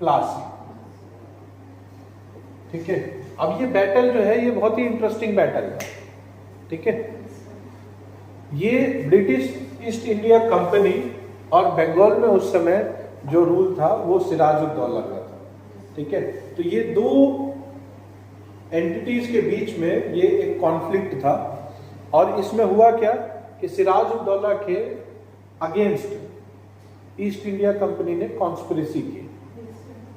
प्लासी। ठीक है, अब ये बैटल जो है ये बहुत ही इंटरेस्टिंग बैटल था। ठीक है, ये ब्रिटिश ईस्ट इंडिया कंपनी और बंगाल में उस समय जो रूल था वो सिराजुद्दौला का था। ठीक है, तो ये दो एंटिटीज के बीच में ये एक कॉन्फ्लिक्ट था और इसमें हुआ क्या कि सिराजुद्दौला के अगेंस्ट ईस्ट इंडिया कंपनी ने कॉन्स्पिरेसी की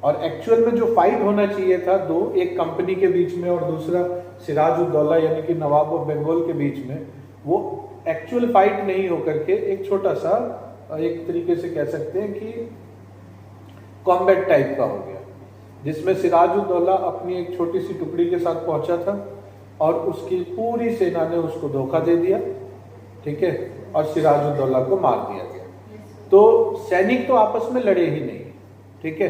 और एक्चुअल में जो फाइट होना चाहिए था दो, एक कंपनी के बीच में और दूसरा सिराजुद्दौला यानी कि नवाब ऑफ बंगाल के बीच में, वो एक्चुअल फाइट नहीं होकर के एक छोटा सा, एक तरीके से कह सकते हैं कि कॉम्बैट टाइप का हो गया, जिसमें सिराजुद्दौला अपनी एक छोटी सी टुकड़ी के साथ पहुंचा था और उसकी पूरी सेना ने उसको धोखा दे दिया। ठीक है, और सिराजुद्दौला को मार दिया गया। तो सैनिक तो आपस में लड़े ही नहीं। ठीक है,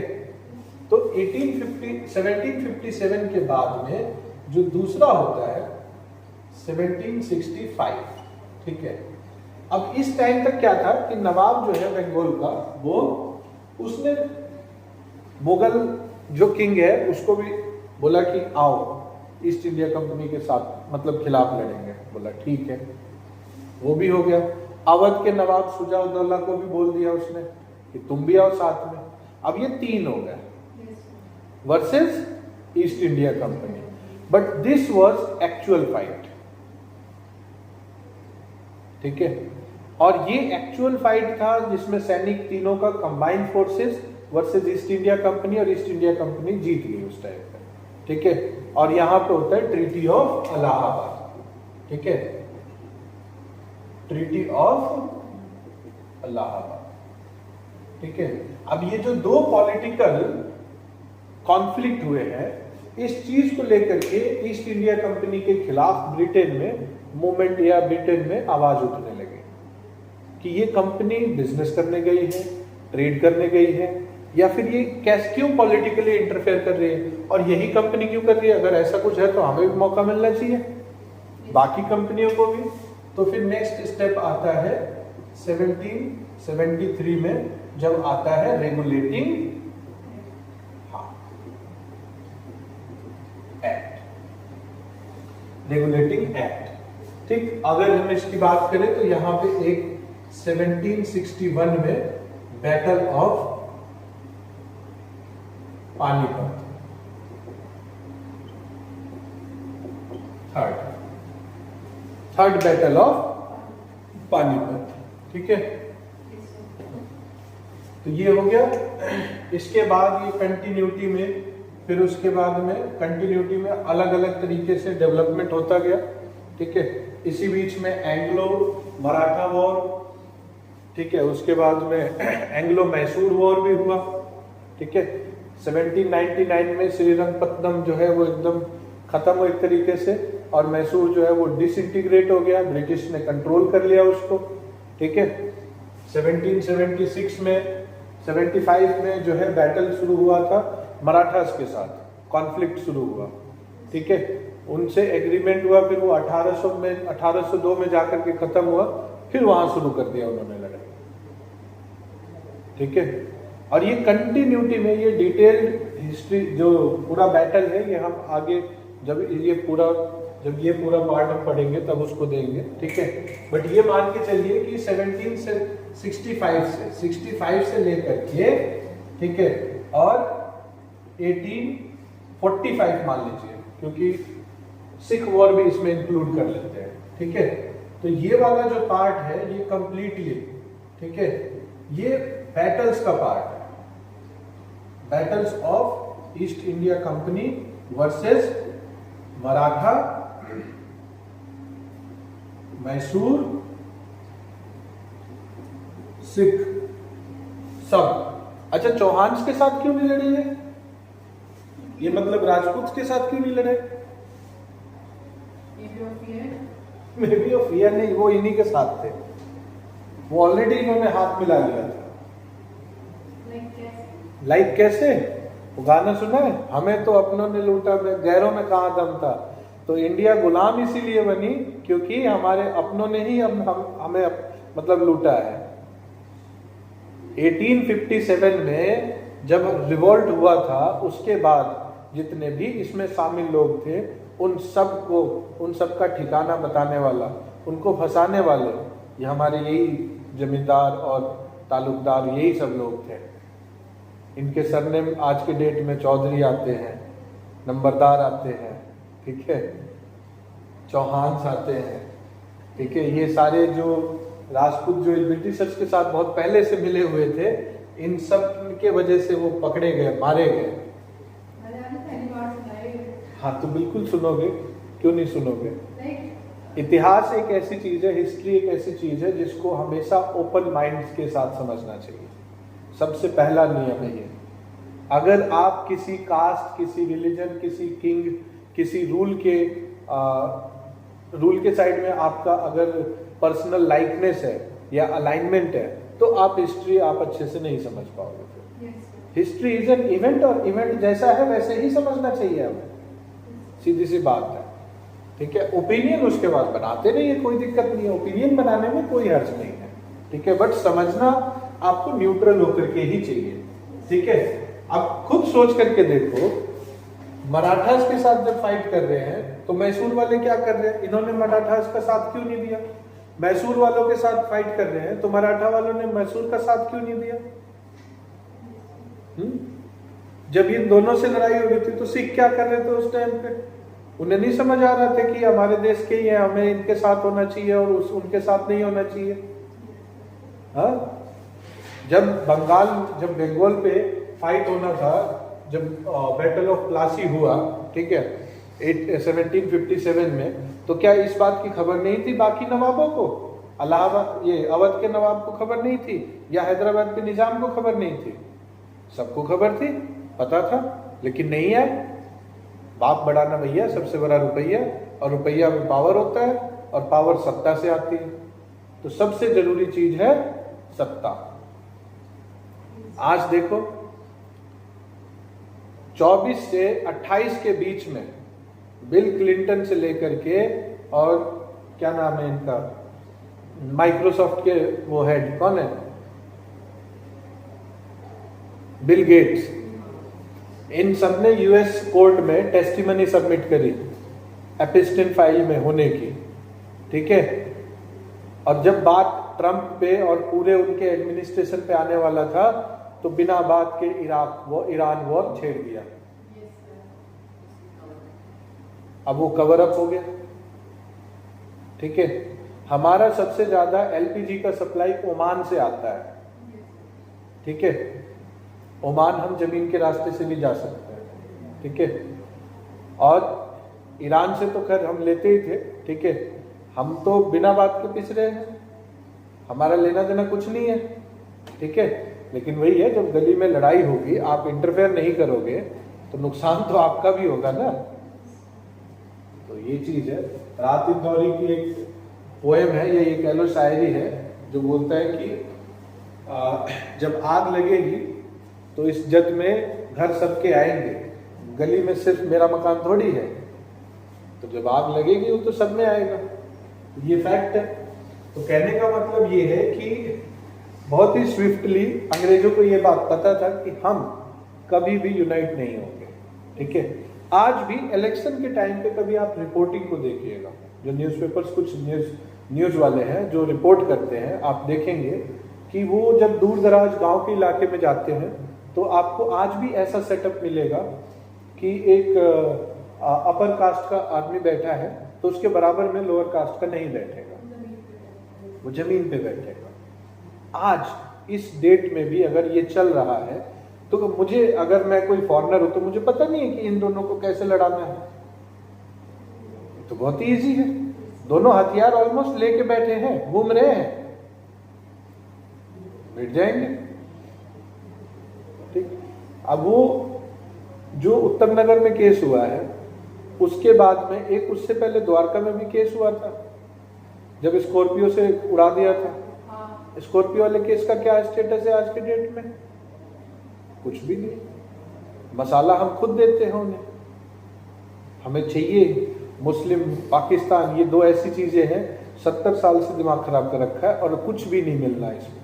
तो 1757 के बाद में जो दूसरा होता है 1765। ठीक है, अब इस टाइम तक क्या था कि नवाब जो है बंगाल का, वो उसने मुगल जो किंग है उसको भी बोला कि आओ ईस्ट इंडिया कंपनी के साथ मतलब खिलाफ लड़ेंगे। बोला ठीक है, वो भी हो गया। अवध के नवाब शुजाउद्दौला को भी बोल दिया उसने कि तुम भी आओ साथ में। अब ये तीन हो गए versus east India company, but this was actual fight. ठीक है, और ये एक्चुअल फाइट था जिसमें सैनिक तीनों का combined forces versus east India company, और ईस्ट इंडिया कंपनी जीत गई उस टाइम पे। ठीक है, और यहां पे होता है ट्रीटी ऑफ इलाहाबाद। ठीक है, ट्रीटी ऑफ इलाहाबाद। ठीक है, अब ये जो दो पॉलिटिकल कॉन्फ्लिक्ट हुए हैं, इस चीज को लेकर के ईस्ट इंडिया कंपनी के खिलाफ ब्रिटेन में मूवमेंट या ब्रिटेन में आवाज उठने लगी कि ये कंपनी बिजनेस करने गई है, ट्रेड करने गई है, या फिर ये कैसे क्यों पॉलिटिकली इंटरफेयर कर रही है, और यही कंपनी क्यों कर रही है। अगर ऐसा कुछ है तो हमें भी मौका मिलना चाहिए, बाकी कंपनियों को भी। तो फिर नेक्स्ट स्टेप आता है 1773 में, जब आता है रेगुलेटिंग एक्ट। Regulating act. ठीक, अगर हम इसकी बात करें तो यहां पे एक 1761 में battle of Panipat, third battle of Panipat. ठीक है, तो ये हो गया। इसके बाद ये कंटिन्यूटी में, फिर उसके बाद में कंटिन्यूटी में अलग अलग तरीके से डेवलपमेंट होता गया। ठीक है, इसी बीच में एंग्लो मराठा वॉर, ठीक है, उसके बाद में एंग्लो मैसूर वॉर भी हुआ। ठीक है, 1799 में श्रीरंगपट्टनम जो है वो एकदम खत्म हुआ एक तरीके से, और मैसूर जो है वो डिसइंटीग्रेट हो गया, ब्रिटिश ने कंट्रोल कर लिया उसको। ठीक है, 1776 में 75 में जो है बैटल शुरू हुआ था मराठास के साथ, कॉन्फ्लिक्ट शुरू हुआ। ठीक है, उनसे एग्रीमेंट हुआ, फिर वो 1802 में जाकर के खत्म हुआ, फिर वहां शुरू कर दिया उन्होंने लड़ाई। ठीक है, और ये कंटिन्यूटी में ये डिटेल्ड हिस्ट्री जो पूरा बैटल है ये हम आगे जब ये पूरा पार्ट हम पढ़ेंगे तब उसको देंगे। ठीक है, बट ये मान के चलिए कि 1765 से लेकर के, ठीक है, और 1845 मान लीजिए, क्योंकि सिख वॉर भी इसमें इंक्लूड कर लेते हैं। ठीक है, तो ये वाला जो पार्ट है ये कंप्लीटली, ठीक है, ये बैटल्स का पार्ट है, battles of east India company versus Maratha, Mysore, Sikh, सब। अच्छा, चौहान के साथ क्यों नहीं लड़ी है? ये मतलब राजपूत के साथ क्यों नहीं लड़े? मे बी ऑफ फियर नहीं, वो इन्हीं के साथ थे, वो ऑलरेडी इन्होंने हाथ मिला लिया था। लाइक कैसे? वो गाना सुना है, हमें तो अपनों ने लूटा, गैरों में कहां दम था। तो इंडिया गुलाम इसीलिए बनी क्योंकि हमारे अपनों ने ही हमें मतलब लूटा है। 1857 में जब रिवोल्ट हुआ था उसके बाद जितने भी इसमें शामिल लोग थे उन सब का ठिकाना बताने वाला, उनको फंसाने वाले ये हमारे यही जमींदार और तालुकदार, यही सब लोग थे। इनके सरनेम आज के डेट में चौधरी आते हैं, नंबरदार आते हैं, ठीक है, चौहान आते हैं, ठीक है। ये सारे जो राजपूत जो ब्रिटिशर्स के साथ बहुत पहले से मिले हुए थे, इन सब के वजह से वो पकड़े गए, मारे गए। हाँ तो बिल्कुल सुनोगे, क्यों नहीं सुनोगे। इतिहास एक ऐसी चीज है, हिस्ट्री एक ऐसी चीज है जिसको हमेशा ओपन माइंड के साथ समझना चाहिए। सबसे पहला नियम है ये। अगर आप किसी कास्ट, किसी रिलीजन, किसी किंग, किसी रूल के साइड में आपका अगर पर्सनल लाइकनेस है या अलाइनमेंट है तो आप हिस्ट्री आप अच्छे से नहीं समझ पाओगे। हिस्ट्री इज एन इवेंट और इवेंट जैसा है वैसे ही समझना चाहिए हमें, सीधी सी बात है, ठीक है। ओपिनियन उसके बाद बनाते नहीं है, कोई दिक्कत नहीं है, ओपिनियन बनाने में कोई हर्ज नहीं है, ठीक है, बट समझना आपको न्यूट्रल होकर के ही चाहिए, ठीक है। अब खुद सोच करके देखो, मराठास के साथ जब फाइट कर रहे हैं तो मैसूर वाले क्या कर रहे हैं, इन्होंने मराठास का साथ क्यों नहीं दिया। मैसूर वालों के साथ फाइट कर रहे हैं तो मराठा वालों ने मैसूर का साथ क्यों नहीं दिया। जब इन दोनों से लड़ाई हो रही थी तो सिख क्या कर रहे थे उस टाइम पे, उन्हें नहीं समझ आ रहा था कि हमारे देश के ही है, हमें इनके साथ होना चाहिए और उनके साथ नहीं होना चाहिए। हाँ, जब बंगाल पे फाइट होना था, जब बैटल ऑफ प्लासी हुआ, ठीक है, 1757 में, तो क्या इस बात की खबर नहीं थी बाकी नवाबों को, इलाहाबाद ये अवध के नवाब को खबर नहीं थी या हैदराबाद के निजाम को खबर नहीं थी। सबको खबर थी, पता था, लेकिन नहीं है। बाप बड़ा ना भैया, सबसे बड़ा रुपया, और रुपया में पावर होता है और पावर सत्ता से आती है। तो सबसे जरूरी चीज है सत्ता। आज देखो 24 से 28 के बीच में बिल क्लिंटन से लेकर के और क्या नाम है इनका, माइक्रोसॉफ्ट के वो हेड कौन है, बिल गेट्स, इन सब ने यूएस कोर्ट में टेस्टिमनी सबमिट करी एपिस्टिन फाइल में होने की, ठीक है। और जब बात ट्रंप पे और पूरे उनके एडमिनिस्ट्रेशन पे आने वाला था तो बिना बात के ईरान वॉर छेड़ दिया। अब वो कवर अप हो गया, ठीक है। हमारा सबसे ज्यादा एलपीजी का सप्लाई ओमान से आता है, ठीक है। ओमान हम जमीन के रास्ते से भी जा सकते हैं, ठीक है। और ईरान से तो खैर हम लेते ही थे, ठीक है। हम तो बिना बात के पिस रहे हैं, हमारा लेना देना कुछ नहीं है, ठीक है। लेकिन वही है, जब गली में लड़ाई होगी, आप इंटरफेयर नहीं करोगे तो नुकसान तो आपका भी होगा ना। तो ये चीज है। रात इंदौरी की एक पोएम है, ये कह लो शायरी है, जो बोलता है कि जब आग लगेगी तो इस जग में घर सबके आएंगे, गली में सिर्फ मेरा मकान थोड़ी है। तो जब आग लगेगी वो तो सब में आएगा, ये फैक्ट है। तो कहने का मतलब ये है कि बहुत ही स्विफ्टली अंग्रेजों को ये बात पता था कि हम कभी भी यूनाइट नहीं होंगे, ठीक है। आज भी इलेक्शन के टाइम पे कभी आप रिपोर्टिंग को देखिएगा, जो न्यूज़पेपर्स कुछ न्यूज़ वाले हैं जो रिपोर्ट करते हैं, आप देखेंगे कि वो जब दूर दराज गांव के इलाके में जाते हैं तो आपको आज भी ऐसा सेटअप मिलेगा कि एक अपर कास्ट का आदमी बैठा है तो उसके बराबर में लोअर कास्ट का नहीं बैठेगा, वो जमीन पे बैठेगा। आज इस डेट में भी अगर ये चल रहा है तो मुझे, अगर मैं कोई फॉरेनर हूं तो मुझे पता नहीं है कि इन दोनों को कैसे लड़ाना है। तो बहुत ही इजी है, दोनों हथियार ऑलमोस्ट लेके बैठे हैं, घूम रहे हैं, बैठ जाएंगे, ठीक। अब वो जो उत्तम नगर में केस हुआ है, उसके बाद में एक उससे पहले द्वारका में भी केस हुआ था, जब स्कॉर्पियो से उड़ा दिया था। स्कॉर्पियो वाले केस का क्या स्टेटस है आज के डेट में? कुछ भी नहीं। मसाला हम खुद देते हैं उन्हें, हमें चाहिए मुस्लिम पाकिस्तान, ये दो ऐसी चीजें हैं 70 साल से दिमाग खराब कर रखा है और कुछ भी नहीं मिल रहा है इसमें।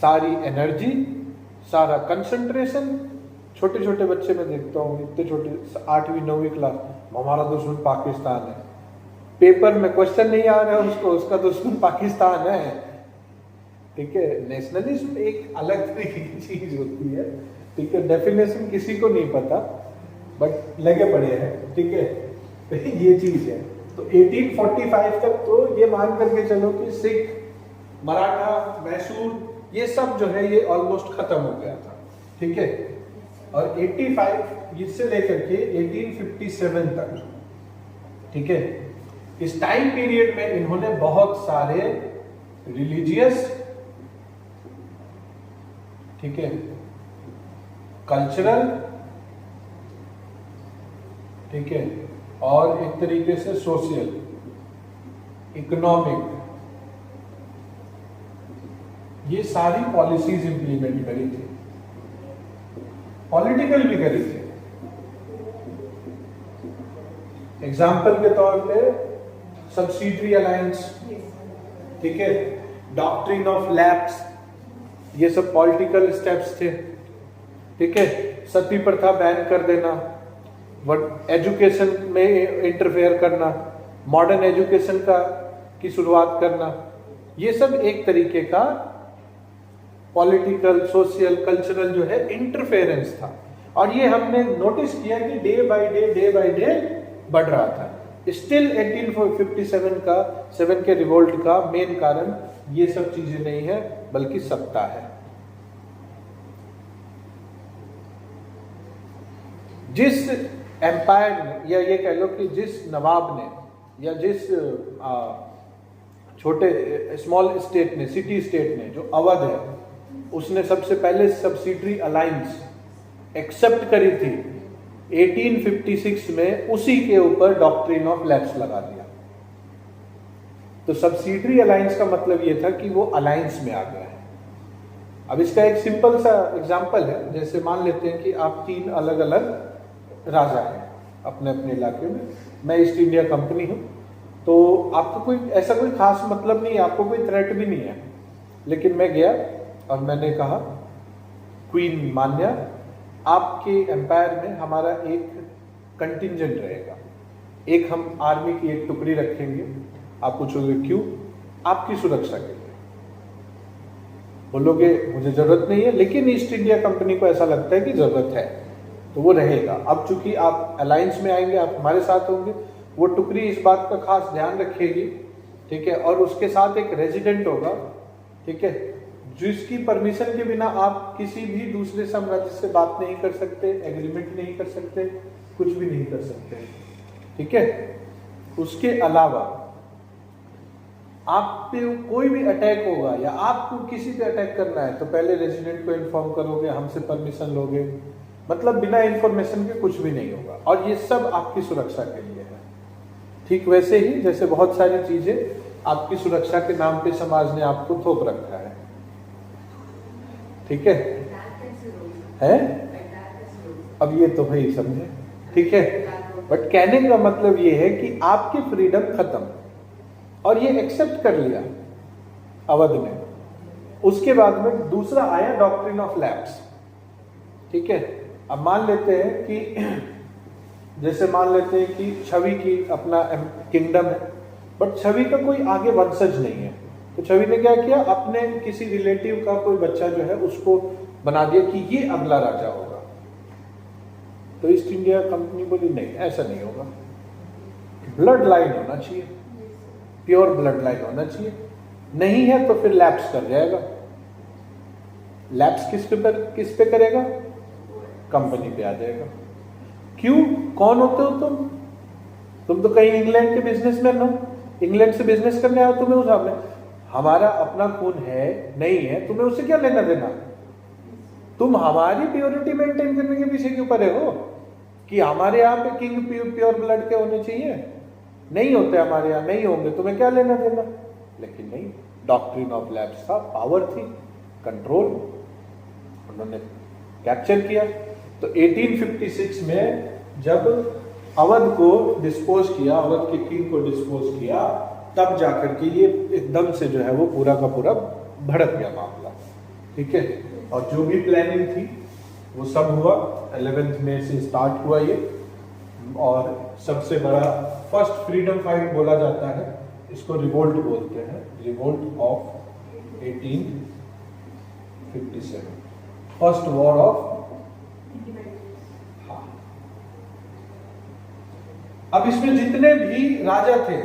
सारी एनर्जी, सारा कंसंट्रेशन, छोटे छोटे बच्चे में देखता हूँ इतने छोटे 8वीं 9वीं क्लास, हमारा दुश्मन पाकिस्तान है, पेपर में क्वेश्चन नहीं आ रहा है उसको, उसका दुश्मन पाकिस्तान है। ठीक है, नेशनलिज्म एक अलग तरीके की चीज होती है। ठीक है, डेफिनेशन किसी को नहीं पता, बट लगे पड़े हैं। ठीक है, तो ये चीज है। तो 1845 तक तो ये मान करके चलो कि सिख, मराठा, मैसूर ये सब जो है ये ऑलमोस्ट खत्म हो गया था। ठीक है, और 85 इससे लेकर के 1857 तक, ठीक है, इस टाइम पीरियड में इन्होंने बहुत सारे रिलीजियस, ठीक है, कल्चरल, ठीक है, और एक तरीके से सोशल, इकोनॉमिक, ये सारी पॉलिसीज इंप्लीमेंट करी थी, पॉलिटिकल भी करी थी। एग्जाम्पल के तौर पे सब्सिडरी अलायंस, ठीक है, डॉक्ट्रिन ऑफ लैप्स, ये सब पॉलिटिकल स्टेप्स थे। ठीक है, सती प्रथा बैन कर देना, एजुकेशन में इंटरफेयर करना, मॉडर्न एजुकेशन की शुरुआत करना, ये सब एक तरीके का पॉलिटिकल, सोशल, कल्चरल जो है इंटरफेरेंस था। और ये हमने नोटिस किया कि डे बाय डे बढ़ रहा था। स्टिल 1857 के रिवोल्ट का मेन कारण ये सब चीजें नहीं है, बल्कि सत्ता है। जिस एम्पायर ने, या ये कह लो कि जिस नवाब ने, या जिस छोटे स्मॉल स्टेट ने, सिटी स्टेट ने, जो अवध है, उसने सबसे पहले सब्सिडरी अलायंस एक्सेप्ट करी थी 1856 में, उसी के ऊपर डॉक्ट्रिन ऑफ लैप्स लगा दिया। तो सब्सिडरी अलायंस का मतलब यह था कि वो अलायंस में आ गया है। अब इसका एक सिंपल सा एग्जांपल है, जैसे मान लेते हैं कि आप 3 अलग अलग राजा हैं अपने अपने इलाके में, मैं ईस्ट इंडिया कंपनी हूं, तो आपको कोई ऐसा कोई खास मतलब नहीं है, आपको कोई थ्रेट भी नहीं है, लेकिन मैं गया और मैंने कहा क्वीन मान्या, आपके एम्पायर में हमारा एक कंटिंजेंट रहेगा, एक हम आर्मी की एक टुकड़ी रखेंगे। आप पूछोगे क्यों? आपकी सुरक्षा के लिए। बोलोगे मुझे जरूरत नहीं है, लेकिन ईस्ट इंडिया कंपनी को ऐसा लगता है कि जरूरत है, तो वो रहेगा। अब चूंकि आप अलायंस में आएंगे, आप हमारे साथ होंगे, वो टुकड़ी इस बात का खास ध्यान रखेगी, ठीक है, और उसके साथ एक रेजिडेंट होगा, ठीक है, जिसकी परमिशन के बिना आप किसी भी दूसरे साम्राज्य से बात नहीं कर सकते, एग्रीमेंट नहीं कर सकते, कुछ भी नहीं कर सकते। ठीक है, उसके अलावा आप पे कोई भी अटैक होगा या आपको किसी पे अटैक करना है, तो पहले रेजिडेंट को इन्फॉर्म करोगे, हमसे परमिशन लोगे, मतलब बिना इंफॉर्मेशन के कुछ भी नहीं होगा। और ये सब आपकी सुरक्षा के लिए है। ठीक वैसे ही जैसे बहुत सारी चीजें आपकी सुरक्षा के नाम पे समाज ने आपको थोप रखा है। ठीक है? अब ये तो भाई समझे, ठीक है, बट कहने का मतलब ये है कि आपकी फ्रीडम खत्म, और ये एक्सेप्ट कर लिया अवध में। उसके बाद में दूसरा आया डॉक्ट्रिन ऑफ लैप्स। ठीक है, अब मान लेते हैं कि जैसे मान लेते हैं कि छवि की अपना किंगडम है, बट छवि का कोई आगे वंशज नहीं है, तो छवि ने क्या किया, अपने किसी रिलेटिव का कोई बच्चा जो है उसको बना दिया कि ये अगला राजा होगा। तो ईस्ट इंडिया कंपनी बोली नहीं, ऐसा नहीं होगा, ब्लड लाइन होना चाहिए, प्योर ब्लड लाइन होना चाहिए, नहीं है तो फिर लैप्स कर जाएगा। लैप्स किस पे करेगा? कंपनी पे आ जाएगा। क्यों? कौन होते हो तुम तो कहीं इंग्लैंड के बिजनेसमैन हो, इंग्लैंड से बिजनेस करने आओ, तुम्हें उस में हमारा अपना खून है नहीं है, तुम्हें उससे क्या लेना देना? तुम हमारी प्योरिटी मेंटेन करने के पीछे क्यों पड़े हो कि हमारे यहाँ पे किंग प्योर ब्लड के होने चाहिए? नहीं होते हमारे यहाँ, नहीं होंगे, तुम्हें क्या लेना देना? लेकिन नहीं, डॉक्ट्रिन ऑफ लैप्स था, पावर थी, कंट्रोल, उन्होंने कैप्चर किया। तो 1856 में जब अवध को डिस्पोज किया, अवध के किंग को डिस्पोज किया, तब जाकर के ये एकदम से जो है वो पूरा का पूरा भड़क गया मामला। ठीक है, और जो भी प्लानिंग थी वो सब हुआ। 11 मई से स्टार्ट हुआ ये, और सबसे बड़ा फर्स्ट फ्रीडम फाइट बोला जाता है इसको, रिवोल्ट बोलते हैं, revolt of 1857, first war of. हाँ, अब इसमें जितने भी राजा थे,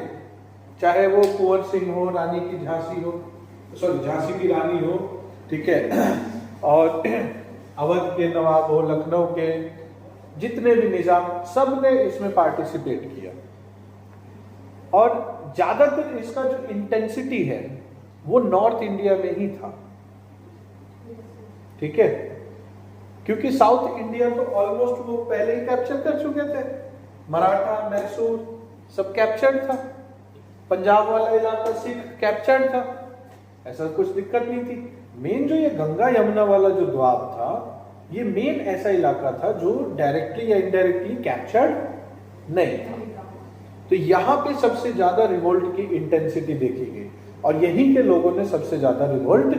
चाहे वो कुंवर सिंह हो, रानी की झांसी हो, सॉरी झांसी की रानी हो, ठीक है, और अवध के नवाब हो, लखनऊ के जितने भी निजाम, सब ने इसमें पार्टिसिपेट किया। और ज्यादातर इसका जो इंटेंसिटी है वो नॉर्थ इंडिया में ही था, ठीक है, क्योंकि साउथ इंडिया तो ऑलमोस्ट वो पहले ही कैप्चर कर चुके थे, मराठा, मैसूर सब कैप्चर्ड था, पंजाब वाला इलाका सिख कैप्चर्ड था, ऐसा कुछ दिक्कत नहीं थी। मेन जो ये गंगा यमुना वाला जो द्वाब था, ये मेन ऐसा इलाका था जो डायरेक्टली या इनडायरेक्टली कैप्चर्ड नहीं था। तो यहाँ पे सबसे ज्यादा रिवोल्ट की इंटेंसिटी देखी गई, और यहीं के लोगों ने सबसे ज्यादा रिवोल्ट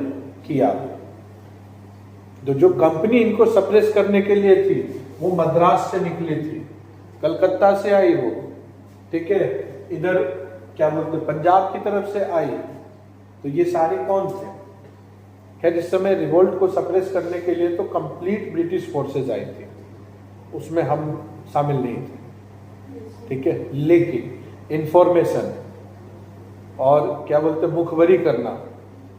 किया। तो जो कंपनी इनको सप्रेस करने के लिए थी वो मद्रास से निकली थी, कलकत्ता से आई वो, ठीक है, इधर क्या बोलते पंजाब की तरफ से आई। तो ये सारे कौन थे? खैर, इस समय रिवोल्ट को सप्रेस करने के लिए तो कंप्लीट ब्रिटिश फोर्सेस आई थी, उसमें हम शामिल नहीं थे, ठीक है, लेकिन इंफॉर्मेशन और क्या बोलते मुखबरी करना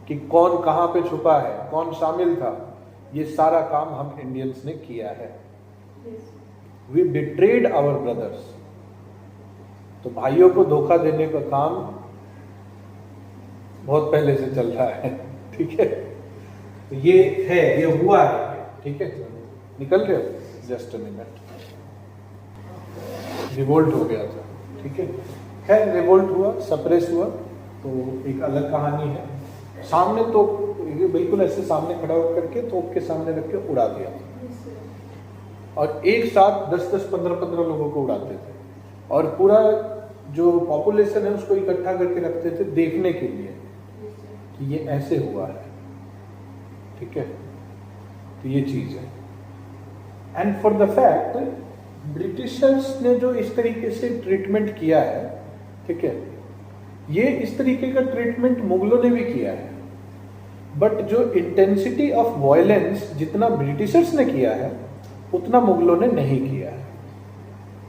कि कौन कहां पे छुपा है, कौन शामिल था, ये सारा काम हम इंडियंस ने किया है। We betrayed our brothers. तो भाइयों को धोखा देने का काम बहुत पहले से चल रहा है, ठीक है। तो ये है, ये हुआ है, ठीक है। निकल रहे हो? Just a minute. रिवोल्ट हो गया था, ठीक है। खैर, रिवोल्ट हुआ, सप्रेस हुआ, तो एक अलग कहानी है। सामने तो बिल्कुल ऐसे सामने खड़ा होकर के तोप के सामने रख के उड़ा दिया था, और एक साथ 10-10, 15-15 लोगों को उड़ाते थे, और पूरा जो पॉपुलेशन है उसको इकट्ठा करके रखते थे देखने के लिए कि ये ऐसे हुआ है, ठीक है। तो ये चीज है। And for the fact, Britishers ने जो इस तरीके से ट्रीटमेंट किया है, ठीक है, ये इस तरीके का ट्रीटमेंट मुगलों ने भी किया है, बट जो इंटेंसिटी ऑफ वायलेंस जितना ब्रिटिशर्स ने किया है उतना मुगलों ने नहीं किया है,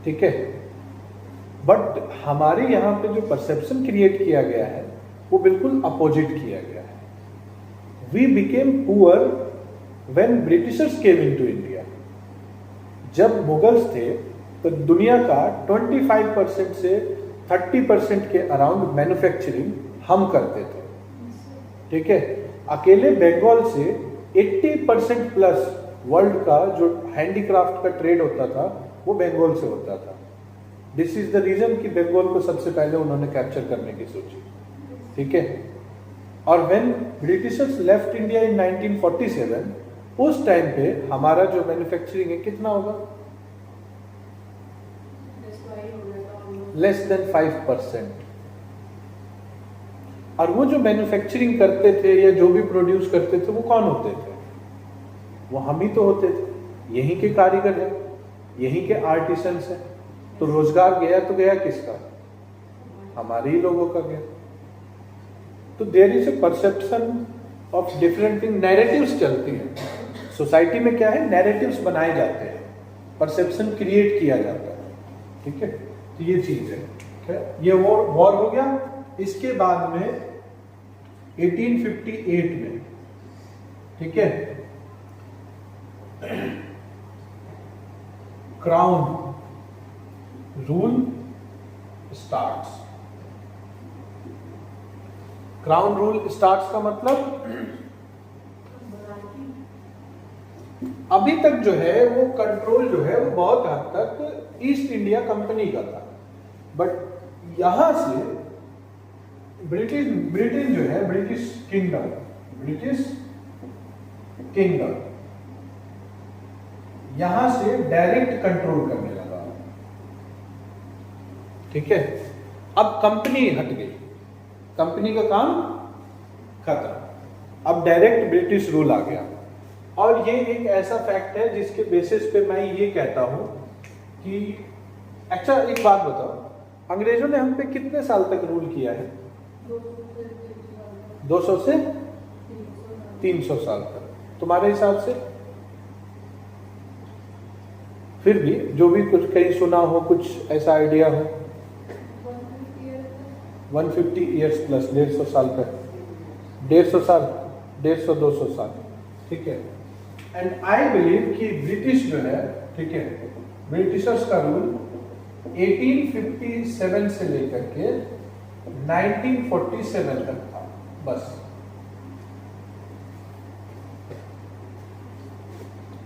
ठीक है। बट हमारे यहाँ पे जो परसेप्शन क्रिएट किया गया है वो बिल्कुल अपोजिट किया गया है। We became poor when Britishers came into India. जब मुगल्स थे तो दुनिया का 25% से 30% के अराउंड मैन्युफैक्चरिंग हम करते थे, ठीक है। अकेले बंगाल से 80% प्लस वर्ल्ड का जो हैंडीक्राफ्ट का ट्रेड होता था वो बंगाल से होता था। दिस इज द रीजन कि बंगाल को सबसे पहले उन्होंने कैप्चर करने की सोची, ठीक है। और when Britishers left India in 1947, उस टाइम पे हमारा जो मैन्युफैक्चरिंग है कितना होगा? Less than 5%। और वो जो मैन्युफैक्चरिंग करते थे या जो भी प्रोड्यूस करते थे वो कौन होते थे? वो हम ही तो होते थे, यहीं के कारीगर हैं, यहीं के आर्टिसंस हैं। तो रोजगार गया तो गया किसका? हमारे ही लोगों का गया। तो there is a perception of different thing, narratives चलती हैं सोसाइटी में। क्या है? नैरेटिव्स बनाए जाते हैं, परसेप्शन क्रिएट किया जाता है, ठीक है। तो ये चीज है, ठीक है। ये वॉर हो गया। इसके बाद में 1858 में, ठीक है, crown rule starts. Crown rule starts का मतलब अभी तक जो है वो कंट्रोल जो है वो बहुत हद तक ईस्ट इंडिया कंपनी का था, बट यहां से ब्रिटेन जो है, ब्रिटिश किंगडम यहां से डायरेक्ट कंट्रोल करने लगा, ठीक है। अब कंपनी हट गई, कंपनी का काम खत्म, अब डायरेक्ट ब्रिटिश रूल आ गया। और ये एक ऐसा फैक्ट है जिसके बेसिस पे मैं ये कहता हूं कि अच्छा एक बात बताओ, अंग्रेजों ने हम पे कितने साल तक रूल किया है? 200 से 300 साल तक। तुम्हारे हिसाब से? फिर भी जो भी कुछ कहीं सुना हो, कुछ ऐसा आइडिया हो? 150 ईयर्स प्लस, 150 साल तक, 150 साल, 150-200 साल, ठीक है। एंड आई बिलीव कि ब्रिटिश जो है, ठीक है, ब्रिटिशर्स का रूल 1857 से लेकर के 1947 तक था बस।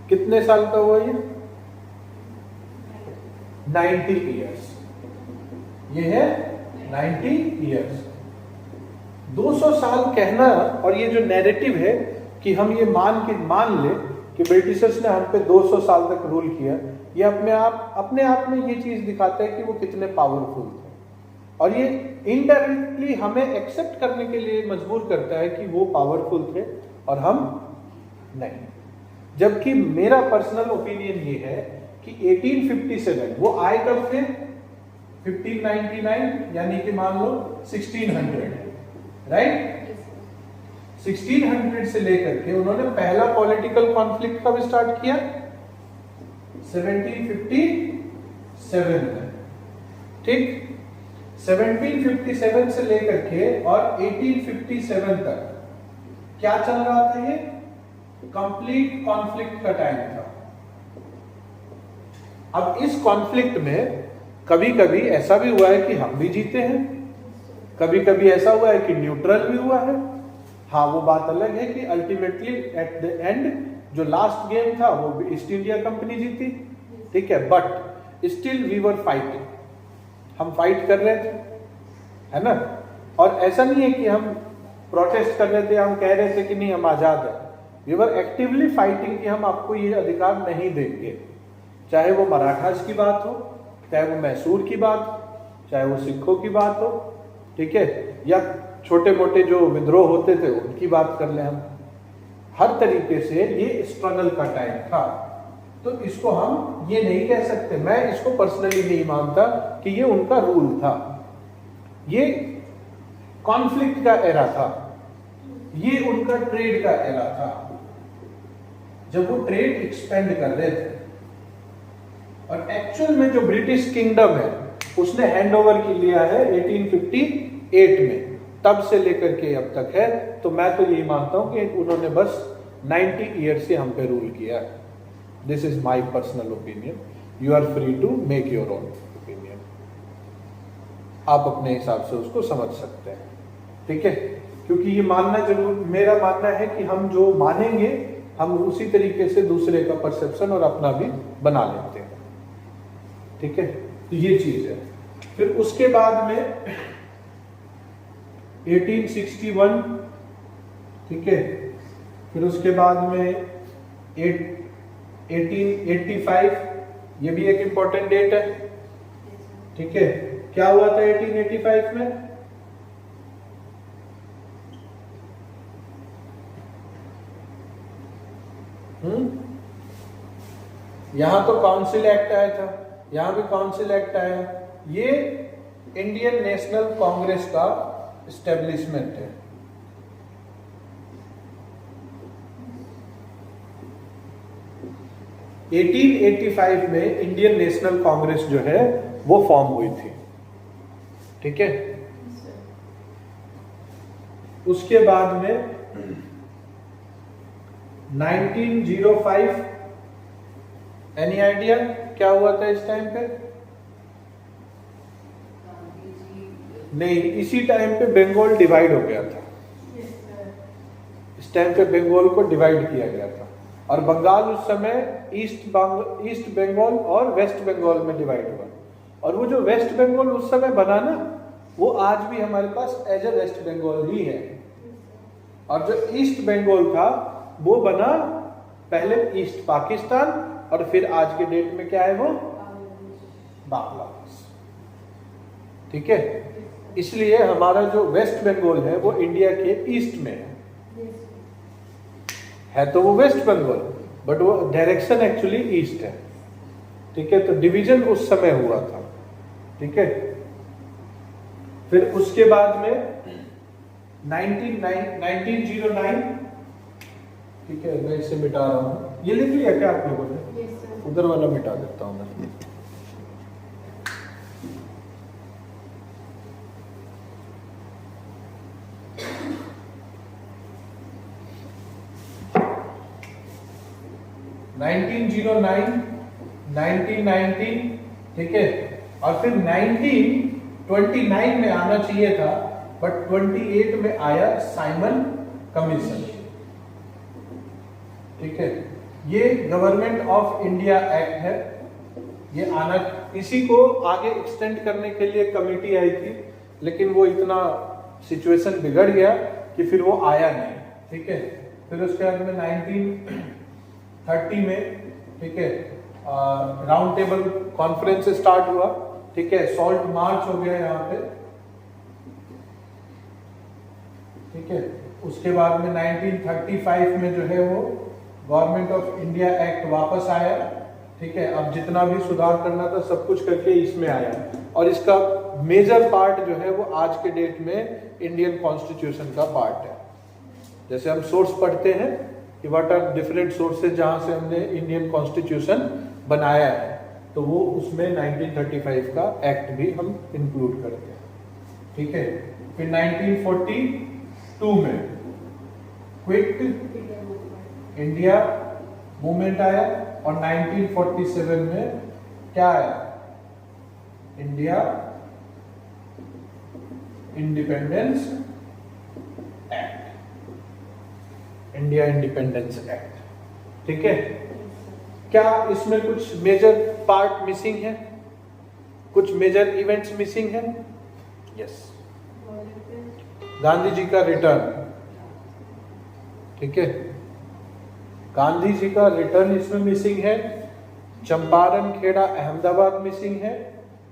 कितने साल का हुआ ये? 90 ईयर्स। ये है 90 ईयर्स। 200 साल कहना, और ये जो नैरेटिव है कि हम ये मान ले कि ब्रिटिशर्स ने हम पे 200 साल तक रूल किया, ये अपने आप में ये चीज दिखाता है कि वो कितने पावरफुल थे, और ये इनडायरेक्टली हमें एक्सेप्ट करने के लिए मजबूर करता है कि वो पावरफुल थे और हम नहीं। जबकि मेरा पर्सनल ओपिनियन ये है कि 1857 वो आए कब थे? 1599 यानी कि मान लो 1600, राइट? 1600 से लेकर के उन्होंने पहला पॉलिटिकल कॉन्फ्लिक्ट कब स्टार्ट किया? 1757 में, ठीक। 1757 से लेकर के और 1857 तक क्या चल रहा था? ये कंप्लीट कॉन्फ्लिक्ट का टाइम था। अब इस कॉन्फ्लिक्ट में कभी कभी ऐसा भी हुआ है कि हम भी जीते हैं, कभी कभी ऐसा हुआ है कि न्यूट्रल भी हुआ है। हाँ, वो बात अलग है कि अल्टीमेटली एट द एंड जो लास्ट गेम था वो ईस्ट इंडिया कंपनी जीती, ठीक है, but still we were fighting, हम फाइट कर रहे थे, है ना। और ऐसा नहीं है कि हम प्रोटेस्ट कर रहे थे, हम कह रहे थे कि नहीं हम आजाद है। वी वर एक्टिवली फाइटिंग कि हम आपको ये अधिकार नहीं देंगे, चाहे वो मराठास की बात हो, चाहे वो मैसूर की बात हो, चाहे वो सिखों की बात हो, ठीक है, या छोटे मोटे जो विद्रोह होते थे उनकी बात कर ले हम। हर तरीके से ये स्ट्रगल का टाइम था, तो इसको हम ये नहीं कह सकते, मैं इसको पर्सनली नहीं मानता कि ये उनका रूल था। ये कॉन्फ्लिक्ट का एरा था, ये उनका ट्रेड का एरा था, जब वो ट्रेड एक्सपेंड कर रहे थे। और एक्चुअल में जो ब्रिटिश किंगडम है उसने हैंडओवर की लिया है 1858 में, तब से लेकर के अब तक है। तो मैं तो यही मानता हूं कि उन्होंने बस 90 ईयर से हम पे रूल किया है। This is my personal opinion, you are free to make your own opinion, आप अपने हिसाब से उसको समझ सकते हैं, ठीक है। क्योंकि ये मानना जरूर, मेरा मानना है कि हम जो मानेंगे हम उसी तरीके से दूसरे का परसेप्शन और अपना भी बना लेते हैं, ठीक है। तो ये चीज है। फिर उसके बाद में 1861, ठीक है, फिर उसके बाद में 1885, ये भी एक इंपॉर्टेंट डेट है, ठीक है। क्या हुआ था 1885 में? यहां तो काउंसिल एक्ट आया था, यहां भी काउंसिल एक्ट आया। ये इंडियन नेशनल कांग्रेस का एस्टेब्लिशमेंट है। – 1885 में इंडियन नेशनल कांग्रेस जो है वो फॉर्म हुई थी, ठीक है। उसके बाद में 1905, एनी आइडिया क्या हुआ था इस टाइम पे? नहीं, इसी टाइम पे बंगाल डिवाइड हो गया था। इस टाइम पे बंगाल को डिवाइड किया गया था, और बंगाल उस समय ईस्ट बंगाल और वेस्ट बंगाल में डिवाइड हुआ। और वो जो वेस्ट बंगाल उस समय बना ना, वो आज भी हमारे पास एज ए वेस्ट बंगाल ही है। और जो ईस्ट बंगाल था वो बना पहले ईस्ट पाकिस्तान, और फिर आज के डेट में क्या है वो? बांग्लादेश, ठीक है। इसलिए हमारा जो वेस्ट बंगाल है वो इंडिया के ईस्ट में है तो वो वेस्ट बंगाल, बट वो डायरेक्शन एक्चुअली ईस्ट है, ठीक है। तो डिवीजन उस समय हुआ था, ठीक है। फिर उसके बाद में 1909, ठीक है, मैं इसे मिटा रहा हूँ। ये लिख लिया क्या आप लोगों ने? yes, उधर वाला मिटा देता हूँ मैं। (1909, 1919), ठीक है। और फिर 1929 में आना चाहिए था, बट 28 में आया साइमन कमीशन, ठीक है। ये गवर्नमेंट ऑफ इंडिया एक्ट है, ये आना, इसी को आगे एक्सटेंड करने के लिए कमेटी आई थी, लेकिन वो इतना सिचुएशन बिगड़ गया कि फिर वो आया नहीं, ठीक है। फिर उसके बाद में 1930 में, ठीक है, राउंड टेबल कॉन्फ्रेंस स्टार्ट हुआ, ठीक है। सॉल्ट मार्च हो गया यहाँ पे, ठीक है। उसके बाद में 1935 में जो है वो गवर्नमेंट ऑफ इंडिया एक्ट वापस आया, ठीक है। अब जितना भी सुधार करना था सब कुछ करके इसमें आया, और इसका मेजर पार्ट जो है वो आज के डेट में इंडियन कॉन्स्टिट्यूशन का पार्ट है। जैसे हम सोर्स पढ़ते हैं कि व्हाट आर डिफरेंट सोर्सेज जहां से हमने इंडियन कॉन्स्टिट्यूशन बनाया है, तो वो उसमें 1935 का एक्ट भी हम इंक्लूड करते हैं, ठीक है। फिर 1942 में क्विट इंडिया मूवमेंट आया, और 1947 में क्या आया? India independence act, India independence act, ठीक है। क्या इसमें कुछ मेजर पार्ट मिसिंग है? कुछ मेजर इवेंट्स मिसिंग है? यस, गांधी जी का रिटर्न, ठीक है। गांधी जी का रिटर्न इसमें मिसिंग है। चंपारण, खेड़ा, अहमदाबाद मिसिंग है।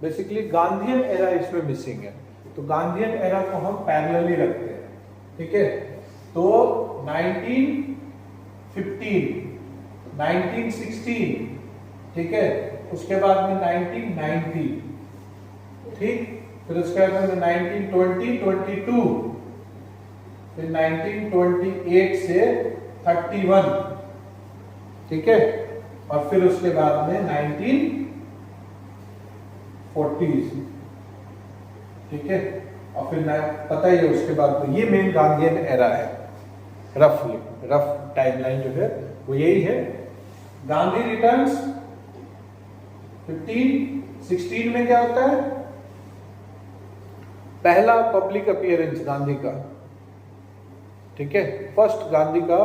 बेसिकली गांधीयन एरा इसमें मिसिंग है, तो गांधीयन एरा को हम पैरेलली रखते हैं, ठीक है। तो 1915, 1916, ठीक है। उसके बाद में 1990, ठीक। फिर उसके बाद में 1920, 22, फिर 1928 से 31, ठीक है। और फिर उसके बाद में 1940s, ठीक है। और फिर पता ही है उसके बाद में ये मेन गांधीयन एरा है, रफली रफ टाइमलाइन जो है वो यही है। गांधी रिटर्न्स 16 में क्या होता है? पहला पब्लिक अपीयरेंस गांधी का, ठीक है। फर्स्ट गांधी का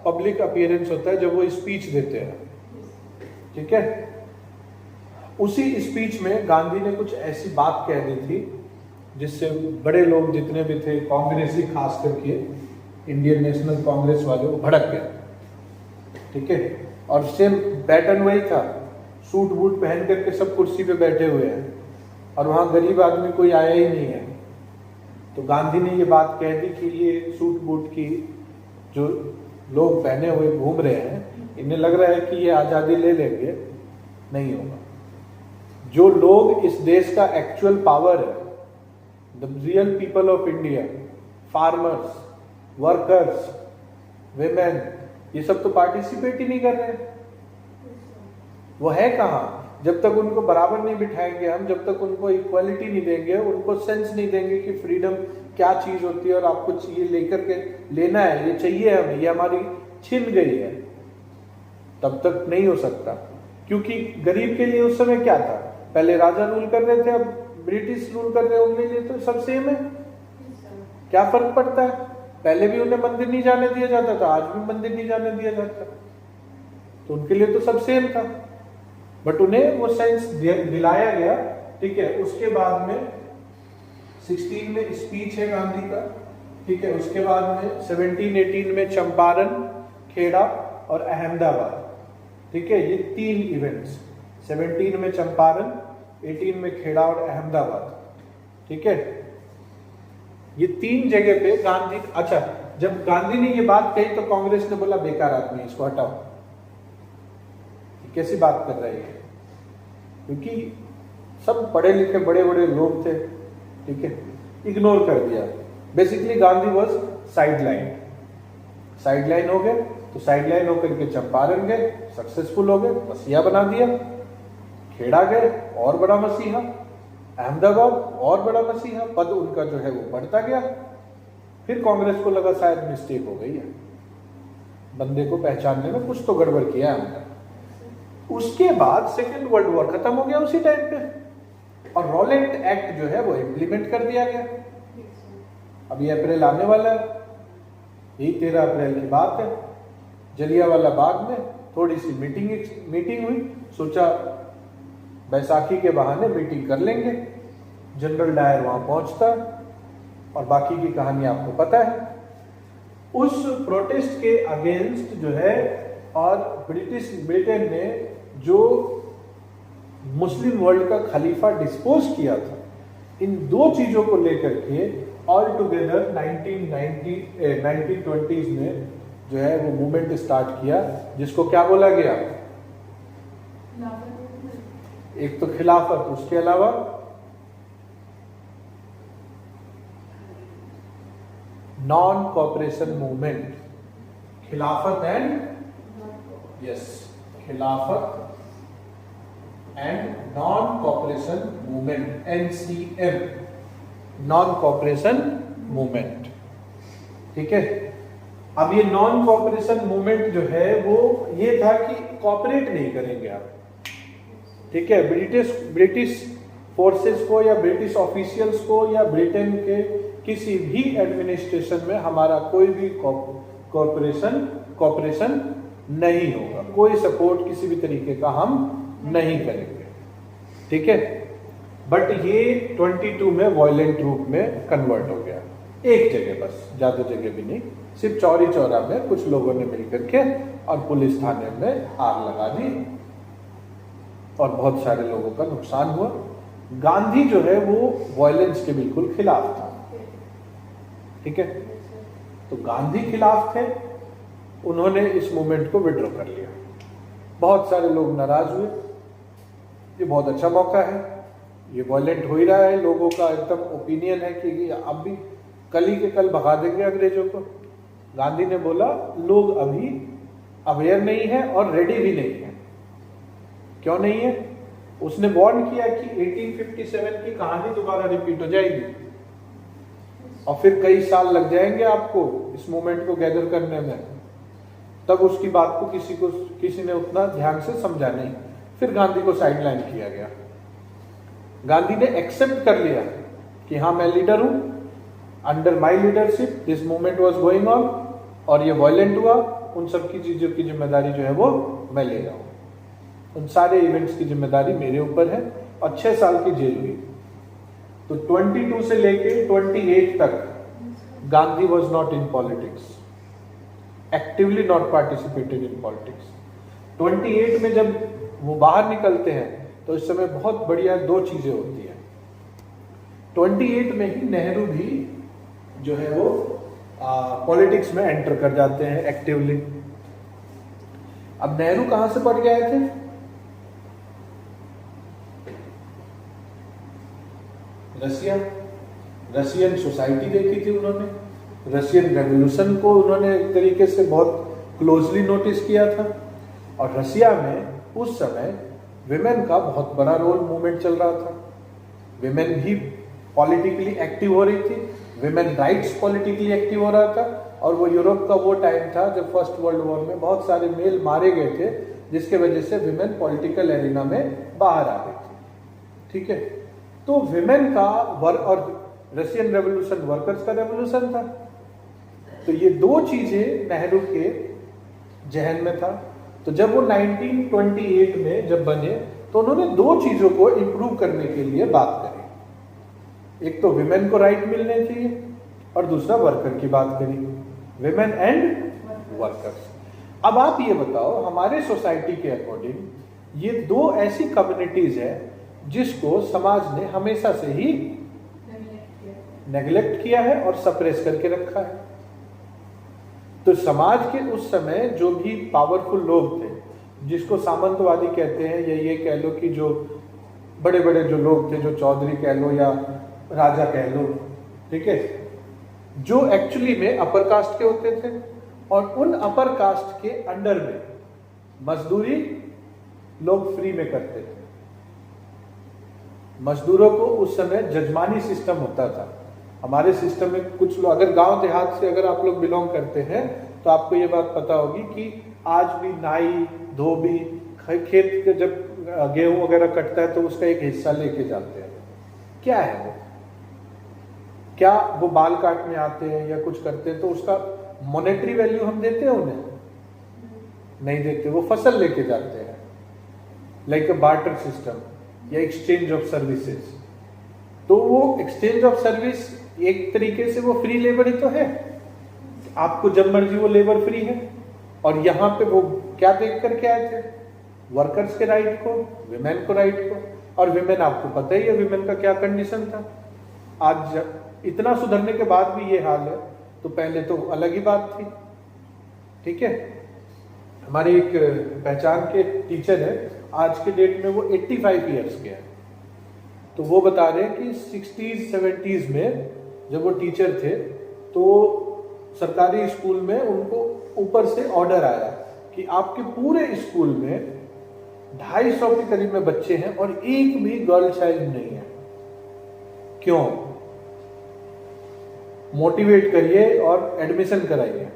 पब्लिक अपीयरेंस होता है जब वो स्पीच देते हैं, ठीक है। उसी स्पीच में गांधी ने कुछ ऐसी बात कह दी थी जिससे बड़े लोग जितने भी थे, कांग्रेसी खास करके इंडियन नेशनल कांग्रेस वाले, वो भड़क गए, ठीक है। और सेम पैटर्न वही था, सूट बूट पहन करके सब कुर्सी पे बैठे हुए हैं, और वहां गरीब आदमी कोई आया ही नहीं है। तो गांधी ने ये बात कह दी कि ये सूट बूट की जो लोग पहने हुए घूम रहे हैं, इन्हें लग रहा है कि ये आजादी ले लेंगे, नहीं होगा। जो लोग इस देश का एक्चुअल पावर है, the real people of India, farmers, workers, women, ये सब तो पार्टिसिपेट ही नहीं कर रहे। वो है कहाँ? जब तक उनको बराबर नहीं बिठाएंगे हम, जब तक उनको इक्वालिटी नहीं देंगे, उनको सेंस नहीं देंगे कि फ्रीडम क्या चीज होती है और आपको ये लेकर के लेना है, ये चाहिए हमें, ये हमारी छिन गई है, तब तक नहीं हो सकता। क्योंकि गरीब के लिए उस समय क्या था? पहले राजा रूल कर रहे थे, अब ब्रिटिश रूल कर रहे हैं, उनके लिए तो सब सेम है। क्या फर्क पड़ता है? पहले भी उन्हें मंदिर नहीं जाने दिया जाता था, आज भी मंदिर नहीं जाने दिया जाता, तो उनके लिए तो सब सेम था, बट उन्हें वो सेंस दिलाया गया, ठीक है। उसके बाद में 16 में स्पीच है गांधी का, ठीक है। उसके बाद में 17-18 में चंपारण, खेड़ा और अहमदाबाद, ठीक है। ये 3 इवेंट्स, 17 में चंपारण, 18 में खेड़ा और अहमदाबाद, ठीक है। ये 3 जगह पे गांधी, अच्छा जब गांधी ने ये बात कही तो कांग्रेस ने बोला बेकार आदमी, इसको हटाओ, कैसी बात कर रहे हैं, क्योंकि सब पढ़े लिखे बड़े बड़े लोग थे, ठीक है, इग्नोर कर दिया। बेसिकली गांधी वॉज साइडलाइन हो गए, तो साइडलाइन होकर के चंपारण गए, सक्सेसफुल हो गए, मसीहा बना दिया, खेड़ा गए और बड़ा मसीहा, अहमदाबाद और बड़ा मसीहा, पद उनका जो है वो बढ़ता गया। फिर कांग्रेस को लगा शायद मिस्टेक हो गई है, बंदे को पहचानने में कुछ तो गड़बड़ किया है हमने। उसके बाद सेकेंड वर्ल्ड वॉर खत्म हो गया उसी टाइम पे, और रॉलेट एक्ट जो है वो इम्प्लीमेंट कर दिया गया। अभी अप्रैल आने वाला है, यही 13 अप्रैल की बात है। जलियांवाला बाग में थोड़ी सी मीटिंग हुई, सोचा बैसाखी के बहाने मीटिंग कर लेंगे। जनरल डायर वहां पहुंचता और बाकी की कहानी आपको पता है। उस प्रोटेस्ट के अगेंस्ट जो है, और ब्रिटेन ने जो मुस्लिम वर्ल्ड का खलीफा डिस्पोज किया था, इन दो चीजों को लेकर के ऑल टुगेदर 1920s में जो है वो मूवमेंट स्टार्ट किया, जिसको क्या बोला गया, एक तो खिलाफत, उसके अलावा नॉन कॉपरेशन मूवमेंट। खिलाफत एंड खिलाफत and non cooperation movement, NCM, non cooperation movement, ठीक है। अब ये नॉन कॉपरेशन मूवमेंट जो है वो ये था कि कॉपरेट नहीं करेंगे आप, ठीक है, ब्रिटिश फोर्सेस को या ब्रिटिश ऑफिशियल्स को या ब्रिटेन के किसी भी एडमिनिस्ट्रेशन में हमारा कोई भी कॉपरेशन नहीं होगा, कोई सपोर्ट किसी भी तरीके का हम नहीं करेंगे, ठीक है। बट ये 22 में वायलेंट रूप में कन्वर्ट हो गया, एक जगह बस, ज्यादा जगह भी नहीं, सिर्फ चौरी चौरा में कुछ लोगों ने मिलकर के और पुलिस थाने में आग लगा दी और बहुत सारे लोगों का नुकसान हुआ। गांधी जो है वो वायलेंस के बिल्कुल खिलाफ था, ठीक है, तो गांधी खिलाफ थे, उन्होंने इस मूवमेंट को विड्रॉ कर लिया। बहुत सारे लोग नाराज हुए, ये बहुत अच्छा मौका है, ये वायलेंट हो ही रहा है, लोगों का एकदम ओपिनियन है कि अब भी कल ही के कल भगा देंगे अंग्रेजों को। गांधी ने बोला लोग अभी अवेयर नहीं है और रेडी भी नहीं है। क्यों नहीं है? उसने वार्न किया कि 1857 की कहानी दोबारा रिपीट हो जाएगी और फिर कई साल लग जाएंगे आपको इस मूवमेंट को गैदर करने में। तब उसकी बात को किसी ने उतना ध्यान से समझा नहीं, फिर गांधी को साइडलाइन किया गया। गांधी ने एक्सेप्ट कर लिया कि हाँ मैं लीडर हूं, under my leadership this movement was going on, और ये वायलेंट हुआ, उन सब की चीजों की जिम्मेदारी जो है वो मैं ले रहा हूं, उन सारे इवेंट्स की जिम्मेदारी मेरे ऊपर है। और 6 साल की जेल हुई। तो 22 से लेके 28 तक Gandhi was not in politics, actively not participated in politics. 28 में जब वो बाहर निकलते हैं तो इस समय बहुत बढ़िया 2 चीजें होती हैं। 28 में ही नेहरू भी जो है वो पॉलिटिक्स में एंटर कर जाते हैं एक्टिवली। अब नेहरू कहां से पढ़ के आए थे? रशियन सोसाइटी देखी थी उन्होंने, रशियन रेवोल्यूशन को उन्होंने एक तरीके से बहुत क्लोजली नोटिस किया था। और रशिया में उस समय विमेन का बहुत बड़ा रोल मूवमेंट चल रहा था, विमेन भी पॉलिटिकली एक्टिव हो रही थी, विमेन राइट्स पॉलिटिकली एक्टिव हो रहा था। और वो यूरोप का वो टाइम था जब फर्स्ट वर्ल्ड वॉर में बहुत सारे मेल मारे गए थे, जिसके वजह से विमेन पॉलिटिकल एरिना में बाहर आ गई थी, ठीक है। तो विमेन का वर्क, और रशियन रेवोल्यूशन वर्कर्स का रेवोल्यूशन था, तो ये 2 चीजें नेहरू के जहन में था। तो जब वो 1928 में जब बने तो उन्होंने 2 चीजों को इंप्रूव करने के लिए बात करी। एक तो विमेन को राइट मिलने चाहिए और दूसरा वर्कर की बात करी, विमेन एंड वर्कर्स। अब आप ये बताओ, हमारे सोसाइटी के अकॉर्डिंग ये 2 ऐसी कम्युनिटीज है जिसको समाज ने हमेशा से ही नेग्लेक्ट किया है और सप्रेस करके रखा है। तो समाज के उस समय जो भी पावरफुल लोग थे, जिसको सामंतवादी कहते हैं, या ये कह लो कि जो बड़े बड़े जो लोग थे, जो चौधरी कह लो या राजा कह लो, ठीक है, जो एक्चुअली में अपर कास्ट के होते थे, और उन अपर कास्ट के अंडर में मजदूरी लोग फ्री में करते थे। मजदूरों को उस समय जजमानी सिस्टम होता था। हमारे सिस्टम में कुछ लोग, अगर गांव देहात से अगर आप लोग बिलोंग करते हैं तो आपको ये बात पता होगी कि आज भी नाई, धोबी खेत के जब गेहूं वगैरह कटता है तो उसका एक हिस्सा लेके जाते हैं। क्या है वो? क्या वो बाल काटने आते हैं या कुछ करते हैं तो उसका मॉनेटरी वैल्यू हम देते हैं उन्हें? नहीं देते। वो फसल लेके जाते हैं, लाइक अ बार्टर सिस्टम या एक्सचेंज ऑफ सर्विसेज। तो वो एक्सचेंज ऑफ सर्विस एक तरीके से वो फ्री लेबर ही तो है। आपको जब मर्जी वो लेबर फ्री है। और यहाँ पे वो क्या देख करके आए थे? वर्कर्स के राइट को, विमेन को राइट को। और विमेन, आपको पता ही है विमेन का क्या कंडीशन था। आज इतना सुधरने के बाद भी ये हाल है, तो पहले तो अलग ही बात थी। ठीक है, हमारे एक पहचान के टीचर है, आज के डेट में वो 85 ईयर्स के हैं। तो वो बता रहे हैं कि 60s 70s में जब वो टीचर थे तो सरकारी स्कूल में उनको ऊपर से ऑर्डर आया कि आपके पूरे स्कूल में 250 के करीब में बच्चे हैं और एक भी गर्ल चाइल्ड नहीं है। क्यों? मोटिवेट करिए और एडमिशन कराइए।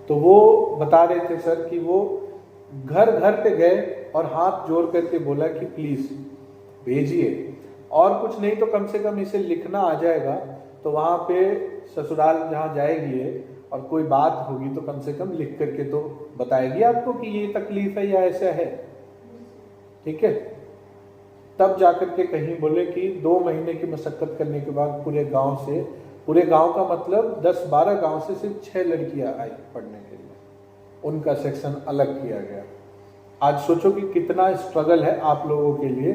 तो वो बता रहे थे सर कि वो घर घर पे गए और हाथ जोड़ करके बोला कि प्लीज भेजिए, और कुछ नहीं तो कम से कम इसे लिखना आ जाएगा, तो वहां पे ससुराल जहां जाएगी और कोई बात होगी तो कम से कम लिख करके तो बताएगी आपको कि ये तकलीफ है या ऐसा है। ठीक है, तब जाकर के कहीं बोले कि 2 महीने की मशक्कत करने के बाद पूरे गांव का मतलब 10-12 गांव से सिर्फ 6 लड़कियां आई पढ़ने के लिए, उनका सेक्शन अलग किया गया। आज सोचो कि कितना स्ट्रगल है आप लोगों के लिए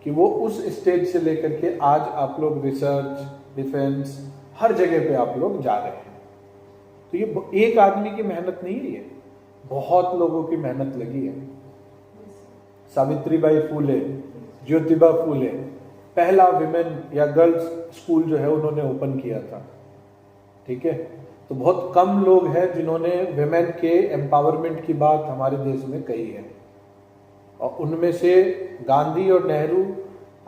कि वो उस स्टेज से लेकर के आज आप लोग रिसर्च, डिफेंस, हर जगह पे आप लोग जा रहे हैं। तो ये एक आदमी की मेहनत नहीं है, ये बहुत लोगों की मेहनत लगी है। सावित्रीबाई फूले, ज्योतिबा फूले पहला विमेन या गर्ल्स स्कूल जो है उन्होंने ओपन किया था। ठीक है, तो बहुत कम लोग हैं जिन्होंने विमेन के एम्पावरमेंट की बात हमारे देश में कही है, और उनमें से गांधी और नेहरू,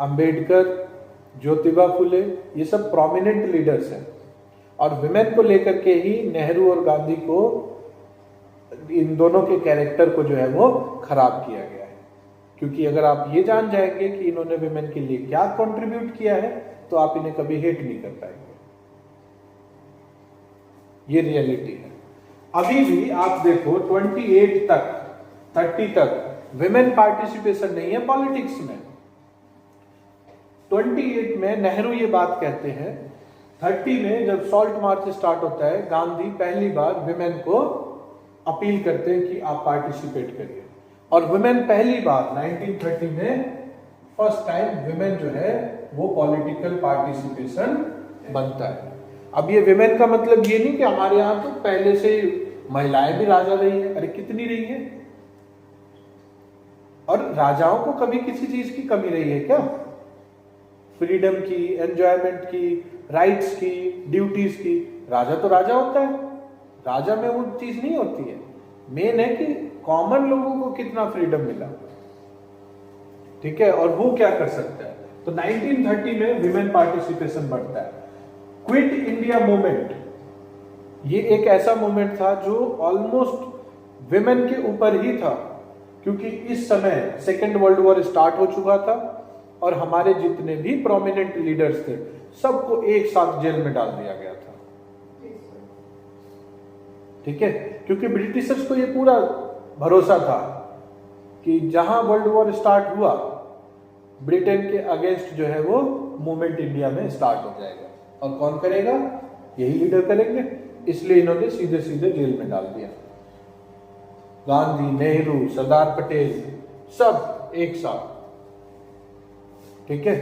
अंबेडकर, ज्योतिबा फुले, ये सब प्रोमिनेंट लीडर्स हैं। और विमेन को लेकर के ही नेहरू और गांधी को, इन दोनों के कैरेक्टर को जो है वो खराब किया गया है। क्योंकि अगर आप ये जान जाएंगे कि इन्होंने विमेन के लिए क्या कंट्रीब्यूट किया है तो आप इन्हें कभी हेट नहीं कर पाएंगे। ये रियलिटी है। अभी भी आप देखो 28 तक 30 तक विमेन पार्टिसिपेशन नहीं है पॉलिटिक्स में। 28 में नेहरू ये बात कहते हैं, 30 में जब सॉल्ट मार्च स्टार्ट होता है, गांधी पहली बार विमेन को अपील करते हैं कि आप पार्टिसिपेट करिए। और विमेन पहली बार 1930 में फर्स्ट टाइम विमेन जो है वो पॉलिटिकल पार्टिसिपेशन बनता है। अब ये विमेन का मतलब ये नहीं कि हमारे यहां तो पहले से महिलाएं भी राजा रही है। अरे कितनी रही है? और राजाओं को कभी किसी चीज की कमी रही है क्या? फ्रीडम की, एंजॉयमेंट की, राइट्स की, ड्यूटीज की। राजा तो राजा होता है, राजा में वो चीज नहीं होती है। मेन है कि कॉमन लोगों को कितना फ्रीडम मिला। ठीक है, और वो क्या कर सकता है। तो 1930 में विमेन पार्टिसिपेशन बढ़ता है। क्विट इंडिया मूवमेंट, ये एक ऐसा मूवमेंट था जो ऑलमोस्ट विमेन के ऊपर ही था, क्योंकि इस समय सेकेंड वर्ल्ड वॉर स्टार्ट हो चुका था और हमारे जितने भी प्रोमिनेंट लीडर्स थे सबको एक साथ जेल में डाल दिया गया था। ठीक है, क्योंकि ब्रिटिशर्स को ये पूरा भरोसा था कि जहां वर्ल्ड वॉर स्टार्ट हुआ ब्रिटेन के अगेंस्ट जो है वो मूवमेंट इंडिया में स्टार्ट हो जाएगा। और कौन करेगा? यही लीडर करेंगे। इसलिए इन्होंने सीधे सीधे जेल में डाल दिया। गांधी, नेहरू, सरदार पटेल सब एक साथ। ठीक है,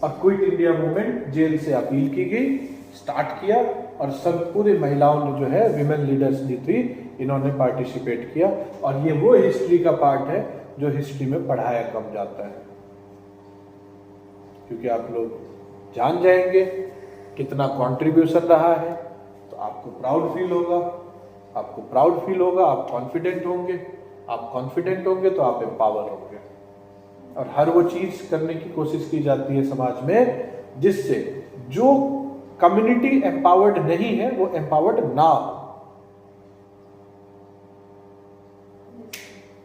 और क्विट इंडिया मूवमेंट जेल से अपील की गई, स्टार्ट किया, और सब पूरी महिलाओं ने जो है विमेन लीडर्स दी थी, इन्होंने पार्टिसिपेट किया। और ये वो हिस्ट्री का पार्ट है जो हिस्ट्री में पढ़ाया कम जाता है, क्योंकि आप लोग जान जाएंगे कितना कंट्रीब्यूशन रहा है तो आपको प्राउड फील होगा, आपको प्राउड फील होगा, आप कॉन्फिडेंट होंगे, आप कॉन्फिडेंट होंगे तो आप एम्पावर होंगे। और हर वो चीज करने की कोशिश की जाती है समाज में जिससे जो कम्युनिटी एम्पावर्ड नहीं है वो एम्पावर्ड ना हो।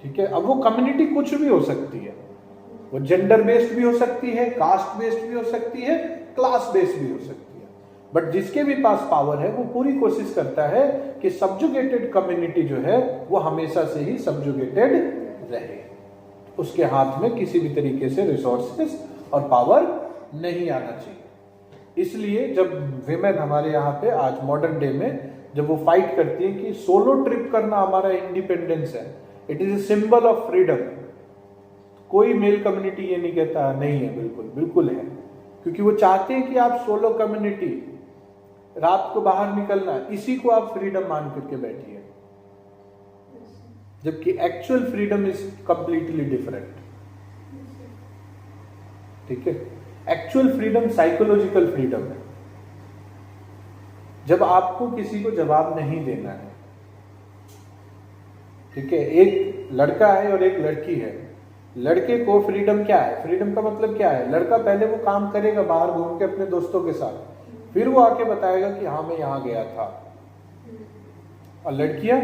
ठीक है, अब वो कम्युनिटी कुछ भी हो सकती है, वो जेंडर बेस्ड भी हो सकती है, कास्ट बेस्ड भी हो सकती है, क्लास बेस्ड भी हो सकती है, बट जिसके भी पास पावर है वो पूरी कोशिश करता है कि सब्जुगेटेड कम्युनिटी जो है वो हमेशा से ही सब्जुगेटेड रहे, उसके हाथ में किसी भी तरीके से रिसोर्सेस और पावर नहीं आना चाहिए। इसलिए जब विमेन हमारे यहाँ पे आज मॉडर्न डे में जब वो फाइट करती है कि सोलो ट्रिप करना हमारा इंडिपेंडेंस है, it is a symbol of freedom, कोई मेल कम्युनिटी ये नहीं कहता नहीं है, बिल्कुल बिल्कुल है, क्योंकि वो चाहते हैं कि आप सोलो कम्युनिटी रात को बाहर निकलना, इसी को आप फ्रीडम मान करके बैठिए, जबकि actual freedom is completely different. ठीक है, एक्चुअल फ्रीडम साइकोलॉजिकल फ्रीडम है, जब आपको किसी को जवाब नहीं देना है। ठीक है, एक लड़का है और एक लड़की है, लड़के को फ्रीडम क्या है, फ्रीडम का मतलब क्या है, लड़का पहले वो काम करेगा बाहर घूम के अपने दोस्तों के साथ, फिर वो आके बताएगा कि हाँ मैं यहां गया था, और लड़कियां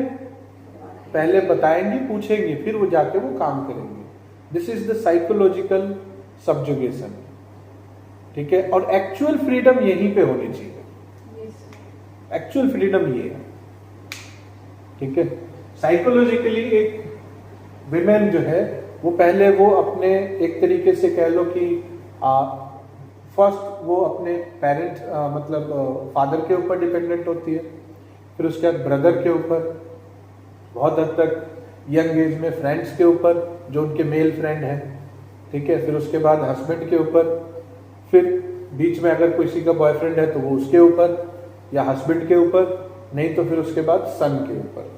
पहले बताएंगी, पूछेंगी, फिर वो जाके वो काम करेंगी। This is the psychological subjugation. ठीक है, और एक्चुअल फ्रीडम यहीं पे होनी चाहिए, एक्चुअल फ्रीडम ये है। ठीक है, साइकोलॉजिकली एक विमेन जो है वो पहले वो अपने एक तरीके से कह लो कि फर्स्ट वो अपने पेरेंट मतलब फादर के ऊपर डिपेंडेंट होती है, फिर उसके बाद ब्रदर के ऊपर, बहुत हद तक यंग एज में फ्रेंड्स के ऊपर जो उनके मेल फ्रेंड हैं। ठीक है, फिर उसके बाद हस्बैंड के ऊपर, फिर बीच में अगर किसी का बॉयफ्रेंड है तो वो उसके ऊपर या हस्बैंड के ऊपर, नहीं तो फिर उसके बाद सन के ऊपर।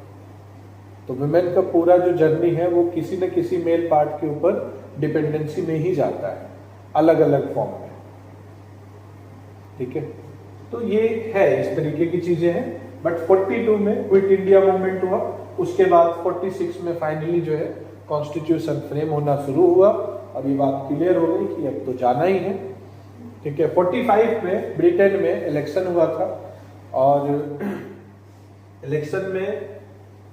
तो विमेन का पूरा जो जर्नी है वो किसी न किसी मेल पार्ट के ऊपर डिपेंडेंसी में ही जाता है, अलग अलग फॉर्म में। ठीक है, तो ये है, इस तरीके की चीजें हैं। बट 42 में क्विट इंडिया मूवमेंट हुआ, उसके बाद 46 में फाइनली जो है कॉन्स्टिट्यूशन फ्रेम होना शुरू हुआ। अब ये बात क्लियर हो गई कि अब तो जाना ही है। ठीक है, 45 में ब्रिटेन में इलेक्शन हुआ था, और इलेक्शन में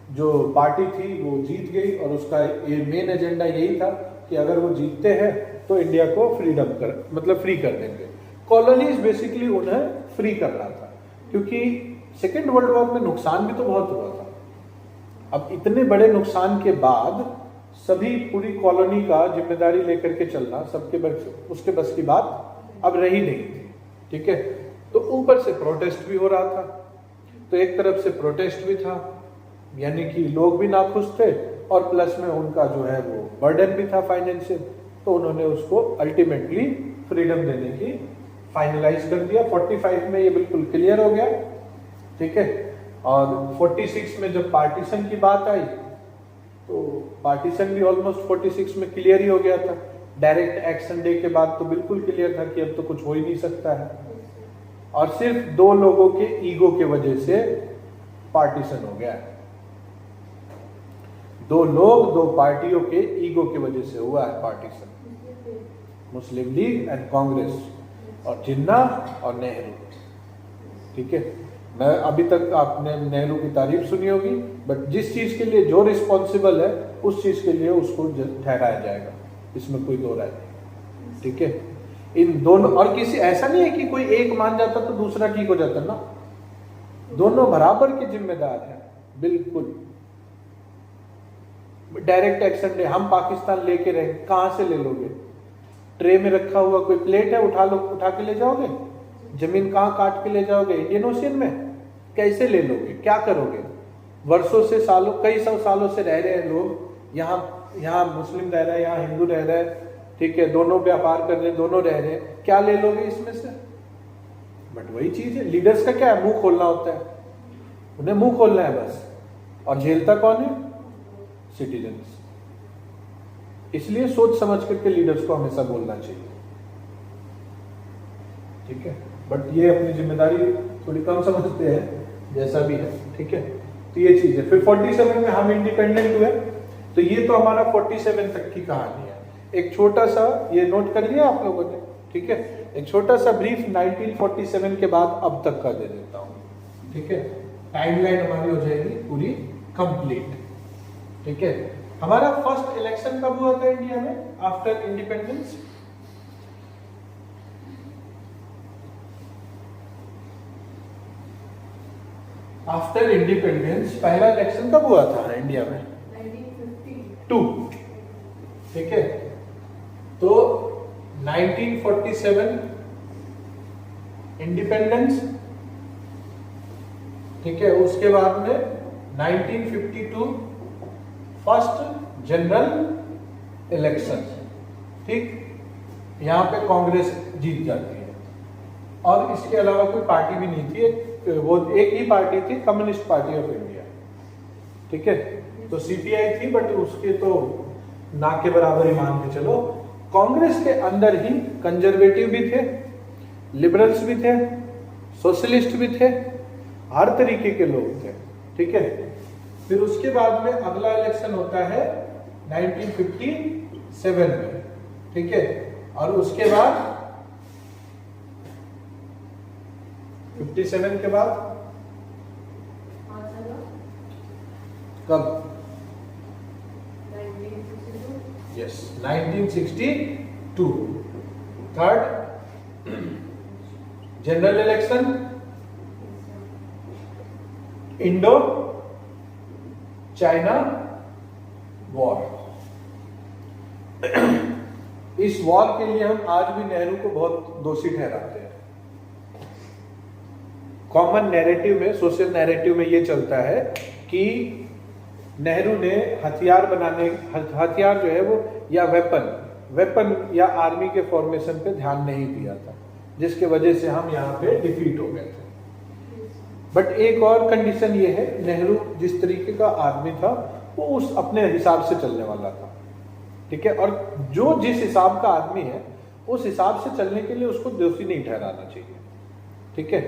जो पार्टी थी वो जीत गई, और उसका ये मेन एजेंडा यही था कि अगर वो जीतते हैं तो इंडिया को फ्रीडम कर मतलब फ्री कर देंगे। कॉलोनीज बेसिकली उन्हें फ्री करना था, क्योंकि सेकेंड वर्ल्ड वॉर में नुकसान भी तो बहुत हुआ था। अब इतने बड़े नुकसान के बाद सभी पूरी कॉलोनी का जिम्मेदारी लेकर के चलना सबके उसके बस की बात अब रही नहीं थी। ठीक है, तो ऊपर से प्रोटेस्ट भी हो रहा था, तो एक तरफ से प्रोटेस्ट भी था, यानी कि लोग भी नाखुश थे, और प्लस में उनका जो है वो बर्डन भी था फाइनेंशियल, तो उन्होंने उसको अल्टीमेटली फ्रीडम देने की फाइनलाइज कर दिया। 45 में ये बिल्कुल क्लियर हो गया। ठीक है, और 46 में जब पार्टीशन की बात आई तो पार्टीशन भी ऑलमोस्ट 46 में क्लियर ही हो गया था। डायरेक्ट एक्शन डे के बाद तो बिल्कुल क्लियर था कि अब तो कुछ हो ही नहीं सकता है, और सिर्फ दो लोगों के ईगो के वजह से पार्टीशन हो गया। दो लोग, दो पार्टियों के ईगो की वजह से हुआ है partition, Muslim league and Congress, और जिन्ना और नेहरू। ठीक है, मैं अभी तक आपने नेहरू की तारीफ सुनी होगी, बट जिस चीज के लिए जो रिस्पॉन्सिबल है उस चीज के लिए उसको ठहराया जाएगा, इसमें कोई दो राय नहीं। ठीक है, इन दोनों, और किसी ऐसा नहीं है कि कोई एक मान जाता तो दूसरा ठीक हो जाता ना, दोनों बराबर के जिम्मेदार हैं। बिल्कुल डायरेक्ट एक्शन डे, हम पाकिस्तान लेके रहे, कहां से ले लोगे? ट्रे में रखा हुआ कोई प्लेट है, उठा के ले जाओगे? जमीन कहां काट के ले जाओगे? इंडियन ओशियन में? कैसे ले लोगे? क्या करोगे? वर्षों से, सालों, कई सौ सालों से रह रहे हैं लोग यहाँ मुस्लिम रह रहा है, यहाँ हिंदू रह रहा है। ठीक है, दोनों व्यापार कर रहे हैं, दोनों रह रहे हैं, क्या ले लोगे इसमें से? बट वही चीज है, लीडर्स का क्या है, मुंह खोलना होता है, उन्हें मुंह खोलना है बस, और झेलता कौन है, सिटीजन्स। इसलिए सोच समझ करके लीडर्स को हमेशा बोलना चाहिए, ठीक है। बट ये अपनी जिम्मेदारी थोड़ी कम समझते हैं, जैसा भी है, ठीक है। तो ये चीज है। फिर 47 में हम इंडिपेंडेंट हुए, तो ये तो हमारा 47 तक की कहानी है। एक छोटा सा ये नोट कर लिया आप लोगों ने, ठीक है। एक छोटा सा ब्रीफ 1947 के बाद अब तक का दे देता हूं, ठीक है। टाइमलाइन हमारी हो जाएगी पूरी कंप्लीट, ठीक है। हमारा फर्स्ट इलेक्शन कब हुआ था इंडिया में आफ्टर इंडिपेंडेंस? आफ्टर इंडिपेंडेंस पहला इलेक्शन कब हुआ था इंडिया में? 1952, ठीक है। तो 1947 इंडिपेंडेंस, ठीक है। उसके बाद में 1952 फर्स्ट जनरल इलेक्शन, ठीक। यहां पे कांग्रेस जीत जाती है, और इसके अलावा कोई पार्टी भी नहीं थी, वो एक ही पार्टी थी, कम्युनिस्ट पार्टी ऑफ इंडिया, ठीक है। तो सीपीआई थी, बट उसके तो ना के बराबर ही मान के चलो। कांग्रेस के अंदर ही कंजर्वेटिव भी थे, लिबरल्स भी थे, सोशलिस्ट भी थे, हर तरीके के लोग थे, ठीक है। फिर उसके बाद में अगला इलेक्शन होता है 1957 में, ठीक है। और उसके बाद 57 के बाद कब? Yes, 1962 third general election, Indo China war. इस वॉर के लिए हम आज भी नेहरू को बहुत दोषी ठहराते हैं। कॉमन नैरेटिव में, सोशल नैरेटिव में ये चलता है कि नेहरू ने हथियार जो है वो, या वेपन या आर्मी के फॉर्मेशन पे ध्यान नहीं दिया था, जिसके वजह से हम यहाँ पे डिफीट हो गए थे। बट एक और कंडीशन ये है, नेहरू जिस तरीके का आदमी था वो उस अपने हिसाब से चलने वाला था, ठीक है। और जो जिस हिसाब का आदमी है उस हिसाब से चलने के लिए उसको दोषी नहीं ठहराना चाहिए, ठीक है।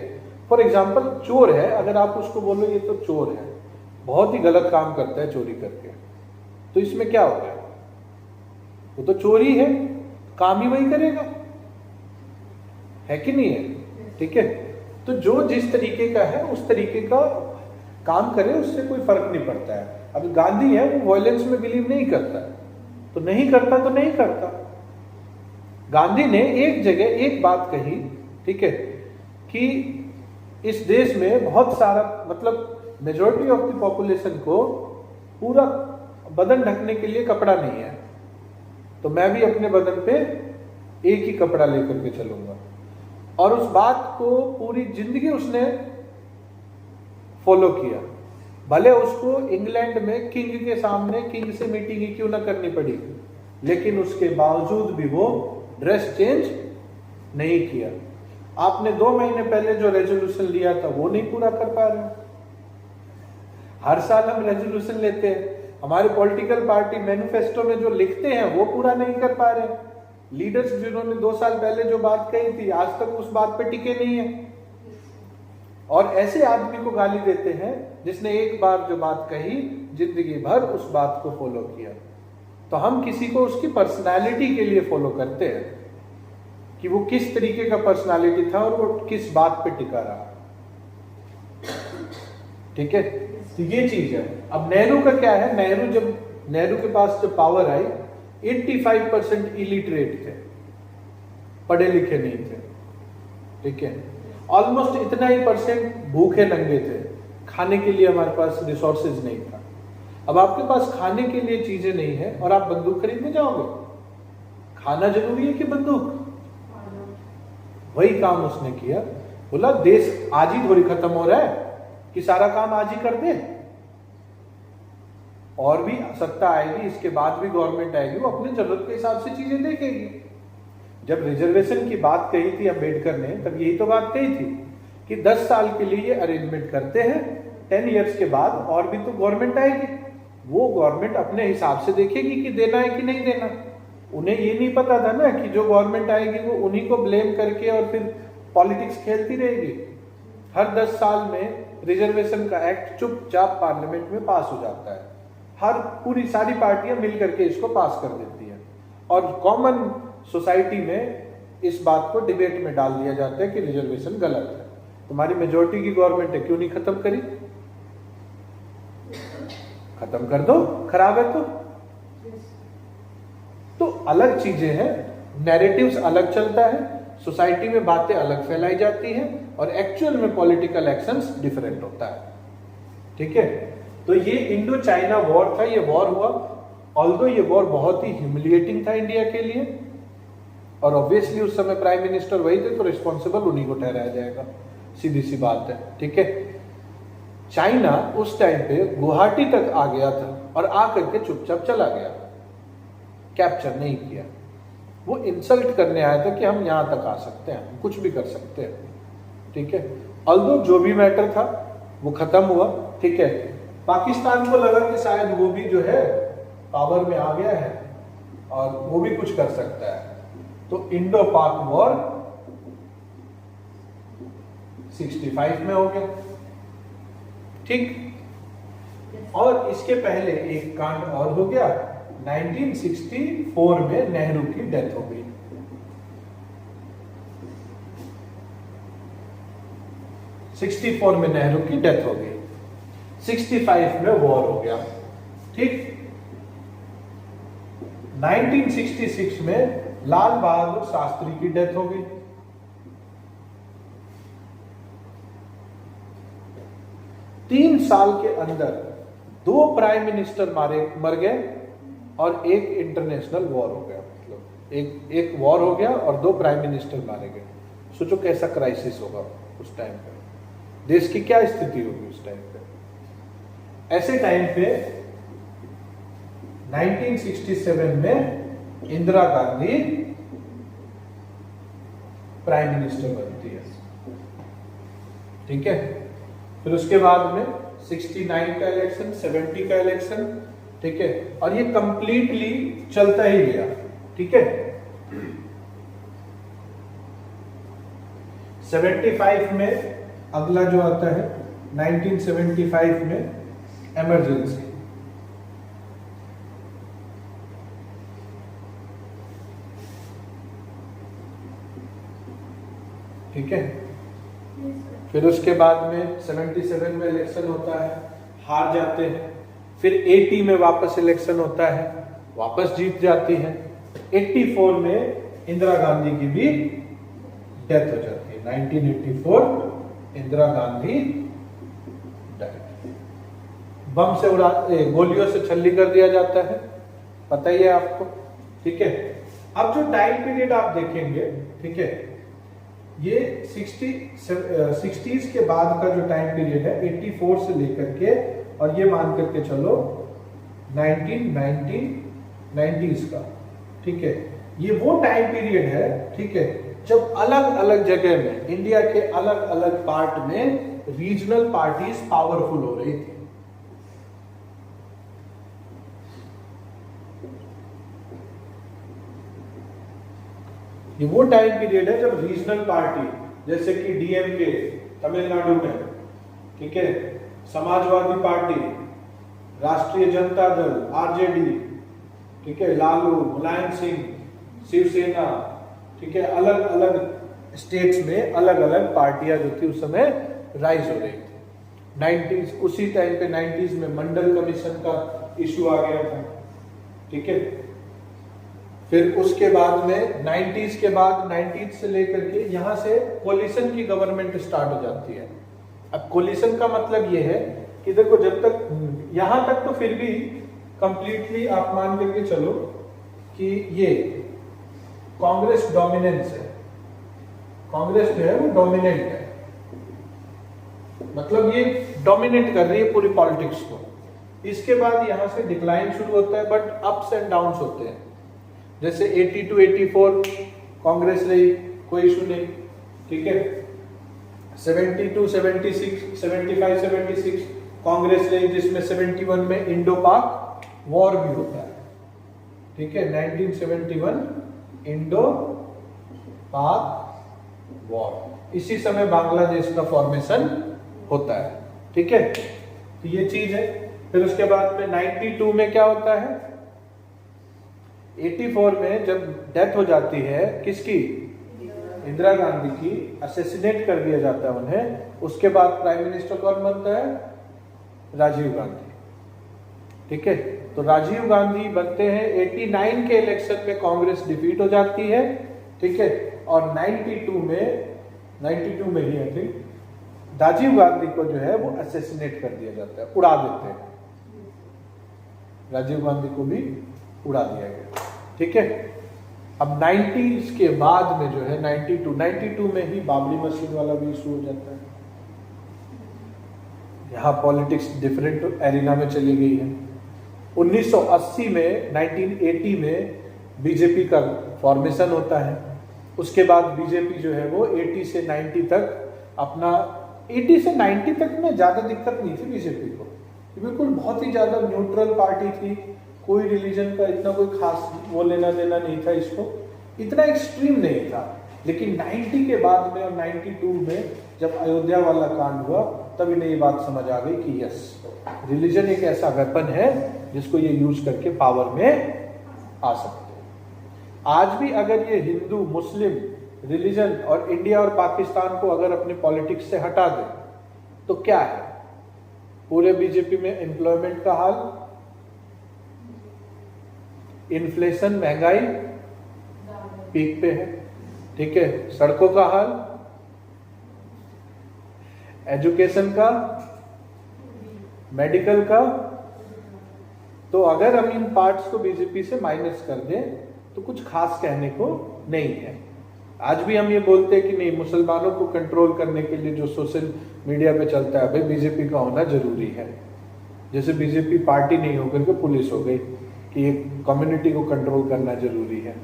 फॉर एग्जाम्पल चोर है, अगर आप उसको बोलो ये तो चोर है, बहुत ही गलत काम करता है चोरी करके, तो इसमें क्या हो गया? वो तो चोरी है, काम ही वही करेगा, है कि नहीं है, ठीक है। तो जो जिस तरीके का है उस तरीके का काम करे, उससे कोई फर्क नहीं पड़ता है। अब गांधी है, वो वायलेंस में बिलीव नहीं करता है, तो नहीं करता तो नहीं करता। गांधी ने एक जगह एक बात कही, ठीक है, कि इस देश में बहुत सारा, मतलब मेजॉरिटी ऑफ द पॉपुलेशन को पूरा बदन ढकने के लिए कपड़ा नहीं है, तो मैं भी अपने बदन पे एक ही कपड़ा लेकर के चलूंगा। और उस बात को पूरी जिंदगी उसने फॉलो किया, भले उसको इंग्लैंड में किंग के सामने किंग से मीटिंग ही क्यों ना करनी पड़ी, लेकिन उसके बावजूद भी वो ड्रेस चेंज नहीं किया। आपने 2 महीने पहले जो रेजोल्यूशन लिया था वो नहीं पूरा कर पा रहे। हर साल हम रेजोल्यूशन लेते हैं, हमारे पॉलिटिकल पार्टी मैनिफेस्टो में जो लिखते हैं वो पूरा नहीं कर पा रहे। लीडर्स जिन्होंने 2 साल पहले जो बात कही थी आज तक उस बात पे टिके नहीं है, और ऐसे आदमी को गाली देते हैं जिसने एक बार जो बात कही जिंदगी भर उस बात को फॉलो किया। तो हम किसी को उसकी पर्सनालिटी के लिए फॉलो करते हैं कि वो किस तरीके का पर्सनालिटी था और वो किस बात पे टिका रहा, ठीक है। तो ये चीज है। अब नेहरू का क्या है, नेहरू के पास जब पावर आई 85% इलिटरेट थे, पढ़े लिखे नहीं थे, ठीक है। ऑलमोस्ट इतना ही परसेंट भूखे नंगे थे, खाने के लिए हमारे पास रिसोर्सेज नहीं था। अब आपके पास खाने के लिए चीजें नहीं है और आप बंदूक खरीदने जाओगे? खाना जरूरी है कि बंदूक? वही काम उसने किया, बोला देश आज ही थोड़ी खत्म हो रहा है कि सारा काम आज ही कर दे, और भी सत्ता आएगी, इसके बाद भी गवर्नमेंट आएगी, वो अपनी जरूरत के हिसाब से चीजें देखेगी। जब रिजर्वेशन की बात कही थी अम्बेडकर ने, तब यही तो बात कही थी कि 10 साल के लिए ये अरेंजमेंट करते हैं, 10 इयर्स के बाद और भी तो गवर्नमेंट आएगी, वो गवर्नमेंट अपने हिसाब से देखेगी कि देना है कि नहीं देना। उन्हें ये नहीं पता था ना कि जो गवर्नमेंट आएगी वो उन्हीं को ब्लेम करके और फिर पॉलिटिक्स खेलती रहेगी। हर 10 साल में रिजर्वेशन का एक्ट चुपचाप पार्लियामेंट में पास हो जाता है, हर पूरी सारी पार्टियां मिल करके इसको पास कर देती हैं और कॉमन सोसाइटी में इस बात को डिबेट में डाल दिया जाता है कि रिजर्वेशन गलत है। तुम्हारी मेजोरिटी की गवर्नमेंट है, क्यों नहीं खत्म करी? खत्म कर दो, खराब है तो अलग चीजें हैं, नैरेटिव्स अलग चलता है, सोसाइटी में बातें अलग फैलाई जाती हैं और एक्चुअल में पॉलिटिकल एक्शंस डिफरेंट होता है। ठीक है, तो ये इंडो चाइना वॉर था, ये वॉर हुआ, ऑल्दो ये वॉर बहुत ही ह्यूमिलिएटिंग था इंडिया के लिए और ऑब्वियसली उस समय प्राइम मिनिस्टर वही थे तो रिस्पॉन्सिबल उन्हीं को ठहराया जाएगा, सीधी सी बात है। ठीक है, चाइना उस टाइम पे गुवाहाटी तक आ गया था और आकर के चुपचाप चला गया, कैप्चर नहीं किया। वो इंसल्ट करने आया था कि हम यहां तक आ सकते हैं, हम कुछ भी कर सकते हैं। ठीक है, ऑल्दो जो भी मैटर था वो खत्म हुआ। ठीक है, पाकिस्तान को लगा कि शायद वो भी जो है पावर में आ गया है और वो भी कुछ कर सकता है, तो इंडो पाक वॉर 65 में हो गया। ठीक, और इसके पहले एक कांड और हो गया, 1964 में नेहरू की डेथ हो गई। '64 में नेहरू की डेथ हो गई, 65 में वॉर हो गया। ठीक, 1966 में लाल बहादुर शास्त्री की डेथ हो गई। तीन साल के अंदर 2 प्राइम मिनिस्टर मर गए और एक इंटरनेशनल वॉर हो गया, मतलब एक वॉर हो गया और 2 प्राइम मिनिस्टर मारे गए। सोचो कैसा क्राइसिस होगा उस टाइम पे, देश की क्या स्थिति होगी उस टाइम पे। ऐसे टाइम पे 1967 में इंदिरा गांधी प्राइम मिनिस्टर बनती है। ठीक है, फिर उसके बाद में 69 का इलेक्शन, 70 का इलेक्शन। ठीक है, और ये कंप्लीटली चलता ही गया। ठीक है, 75 में अगला जो आता है 1975 में इमरजेंसी। ठीक है, फिर उसके बाद में 77 में इलेक्शन होता है, हार जाते हैं। फिर 80 में वापस इलेक्शन होता है, वापस जीत जाती है। 84 में इंदिरा गांधी की भी डेथ हो जाती है। 1984 इंदिरा गांधी डेथ, बम से गोलियों से छल्ली कर दिया जाता है, पता ही है आपको। ठीक है, अब जो टाइम पीरियड आप देखेंगे, ठीक है, ये 60s के बाद का जो टाइम पीरियड है 84 से लेकर के, और ये मान करके चलो 1990s का। ठीक है, ये वो टाइम पीरियड है, ठीक है, जब अलग अलग जगह में, इंडिया के अलग अलग पार्ट में रीजनल पार्टीज पावरफुल हो रही थी। ये वो टाइम पीरियड है जब रीजनल पार्टी जैसे कि डीएमके तमिलनाडु में, ठीक है, समाजवादी पार्टी, राष्ट्रीय जनता दल आरजेडी, ठीक है, लालू, मुलायम सिंह, शिवसेना, ठीक है, अलग अलग स्टेट्स में अलग अलग पार्टियां जो थी उस समय राइज हो रही थी। 90s, उसी टाइम पे 90s में मंडल कमीशन का इशू आ गया था। ठीक है, फिर उसके बाद में 90s के बाद 90s से लेकर के यहां से कोलिशन की गवर्नमेंट स्टार्ट हो जाती है। अब कोलिशन का मतलब ये है कि देखो, जब तक यहां तक तो फिर भी कंप्लीटली आप मान करके चलो कि ये कांग्रेस डोमिनेंस है, कांग्रेस जो है वो डोमिनेंट है, मतलब ये डोमिनेट कर रही है पूरी पॉलिटिक्स को। इसके बाद यहां से डिक्लाइन शुरू होता है, बट अप्स एंड डाउन्स होते हैं। जैसे 80 to 84 कांग्रेस रही, कोई इशू नहीं, ठीक है। 72, 76, 75, 76 कांग्रेस रही, जिसमें 71 में इंडो पाक वॉर भी होता है, ठीक है। 1971 इंडो पाक वॉर, इसी समय बांग्लादेश का फॉर्मेशन होता है, ठीक है। तो ये चीज है। फिर उसके बाद में 92 में क्या होता है, 84 में जब डेथ हो जाती है किसकी, इंदिरा गांधी की, असैसिनेट कर दिया जाता है उन्हें। उसके बाद प्राइम मिनिस्टर कौन बनता है, राजीव गांधी, ठीक है। तो राजीव गांधी बनते हैं। 89 के इलेक्शन में कांग्रेस डिफीट हो जाती है, ठीक है। और 92 में ही आई थिंक राजीव गांधी को जो है वो असैसिनेट कर दिया जाता है, उड़ा देते हैं, राजीव गांधी को भी उड़ा दिया गया, ठीक है। अब 90s के बाद में जो है 92 में ही बाबरी मस्जिद वाला भी इशू हो जाता है। यहाँ पॉलिटिक्स डिफरेंट एरिना में चली गई है। 1980 में 1980 में बीजेपी का फॉर्मेशन होता है। उसके बाद बीजेपी जो है वो 80 से 90 तक अपना 80 से 90 तक में ज्यादा दिक्कत नहीं थी बीजेपी को, बिल्कुल बहुत ही ज्यादा न्यूट्रल पार्टी थी, कोई रिलीजन का इतना कोई खास वो लेना देना नहीं था, इसको इतना एक्सट्रीम नहीं था। लेकिन 90 के बाद में और 92 में जब अयोध्या वाला कांड हुआ तब इन्हें ये बात समझ आ गई कि यस, रिलीजन एक ऐसा वेपन है जिसको ये यूज करके पावर में आ सकते हैं। आज भी अगर ये हिंदू मुस्लिम रिलीजन और इंडिया और पाकिस्तान को अगर अपने पॉलिटिक्स से हटा दे तो क्या है, पूरे बीजेपी में एम्प्लॉयमेंट का हाल, इन्फ्लेशन महंगाई पीक पे है, ठीक है, सड़कों का हाल, एजुकेशन का, मेडिकल का। तो अगर हम इन पार्ट्स को बीजेपी से माइनस कर दें तो कुछ खास कहने को नहीं है। आज भी हम ये बोलते हैं कि नहीं, मुसलमानों को कंट्रोल करने के लिए जो सोशल मीडिया पे चलता है भाई बीजेपी का होना जरूरी है। जैसे बीजेपी पार्टी नहीं होकर के पुलिस हो गई कि ये कम्युनिटी को कंट्रोल करना जरूरी है,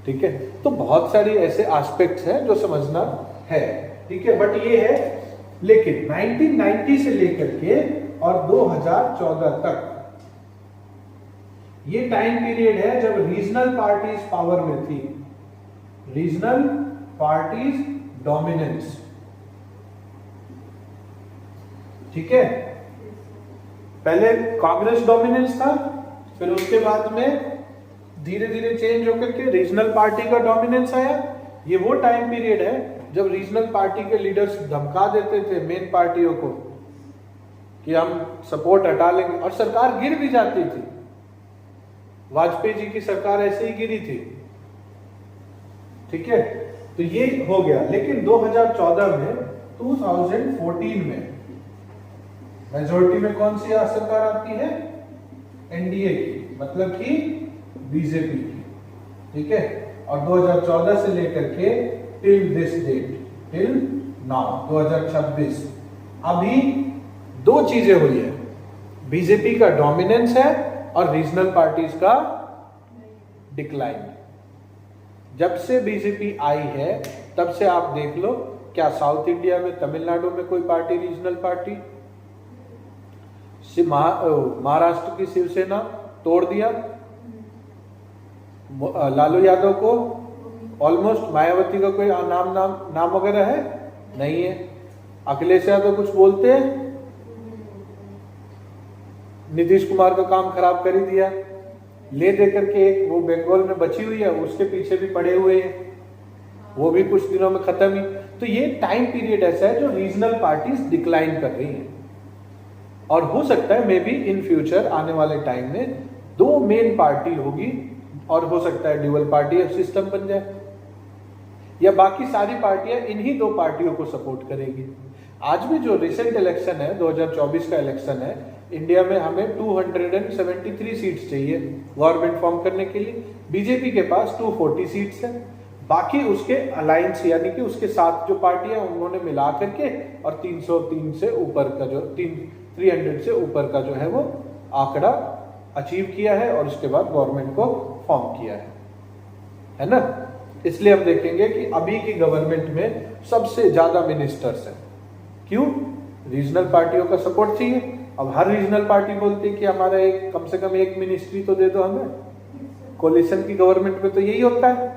ठीक है। तो बहुत सारी ऐसे एस्पेक्ट्स हैं जो समझना है, ठीक है। बट ये है, लेकिन 1990 से लेकर के और 2014 तक ये टाइम पीरियड है जब रीजनल पार्टीज पावर में थी, रीजनल पार्टीज डोमिनेंस, ठीक है। पहले कांग्रेस डोमिनेंस था, फिर उसके बाद में धीरे धीरे चेंज होकर के रीजनल पार्टी का डोमिनेंस आया। ये वो टाइम पीरियड है जब रीजनल पार्टी के लीडर्स धमका देते थे मेन पार्टियों को कि हम सपोर्ट हटा लेंगे, और सरकार गिर भी जाती थी। वाजपेयी जी की सरकार ऐसे ही गिरी थी, ठीक है। तो ये हो गया। लेकिन 2014 में 2014 में मेजोरिटी में कौन सी सरकार आती है, एनडीए की, मतलब कि बीजेपी की, ठीक है। और 2014 से लेकर के till this date, till now 2026, अभी दो चीजें हुई है, बीजेपी का डोमिनेंस है और रीजनल पार्टीज का डिक्लाइन। जब से बीजेपी आई है तब से आप देख लो, क्या साउथ इंडिया में तमिलनाडु में कोई पार्टी रीजनल पार्टी, महाराष्ट्र की शिवसेना तोड़ दिया, लालू यादव को ऑलमोस्ट, मायावती का कोई नाम वगैरह है नहीं है, अखिलेश यादव कुछ बोलते हैं, नीतीश कुमार का काम खराब कर ही दिया, ले दे करके एक वो बंगाल में बची हुई है उसके पीछे भी पड़े हुए हैं, वो भी कुछ दिनों में खत्म ही। तो ये टाइम पीरियड ऐसा है जो रीजनल पार्टीज डिक्लाइन कर रही हैं, और हो सकता है मे बी इन फ्यूचर आने वाले टाइम में दो मेन पार्टी होगी, और हो सकता है ड्यूअल पार्टी सिस्टम बन जाए, या बाकी सारी पार्टियां इन्हीं दो पार्टियों को सपोर्ट करेगी। आज भी जो रिसेंट इलेक्शन है 2024 का इलेक्शन है, इंडिया में हमें 273 सीट्स चाहिए गवर्नमेंट फॉर्म करने के लिए, बीजेपी के पास 240 सीट्स है, बाकी उसके अलायंस यानी कि उसके साथ जो पार्टियां उन्होंने मिला करके और 303 से ऊपर का जो 300 से ऊपर का जो है वो आंकड़ा अचीव किया है, और उसके बाद गवर्नमेंट को फॉर्म किया है ना। इसलिए हम देखेंगे कि अभी की गवर्नमेंट में सबसे ज्यादा मिनिस्टर्स हैं। क्यों? रीजनल पार्टियों का सपोर्ट चाहिए। अब हर रीजनल पार्टी बोलती है कि हमारा एक कम से कम एक मिनिस्ट्री तो दे दो हमें। कोलिशन की गवर्नमेंट में तो यही होता है।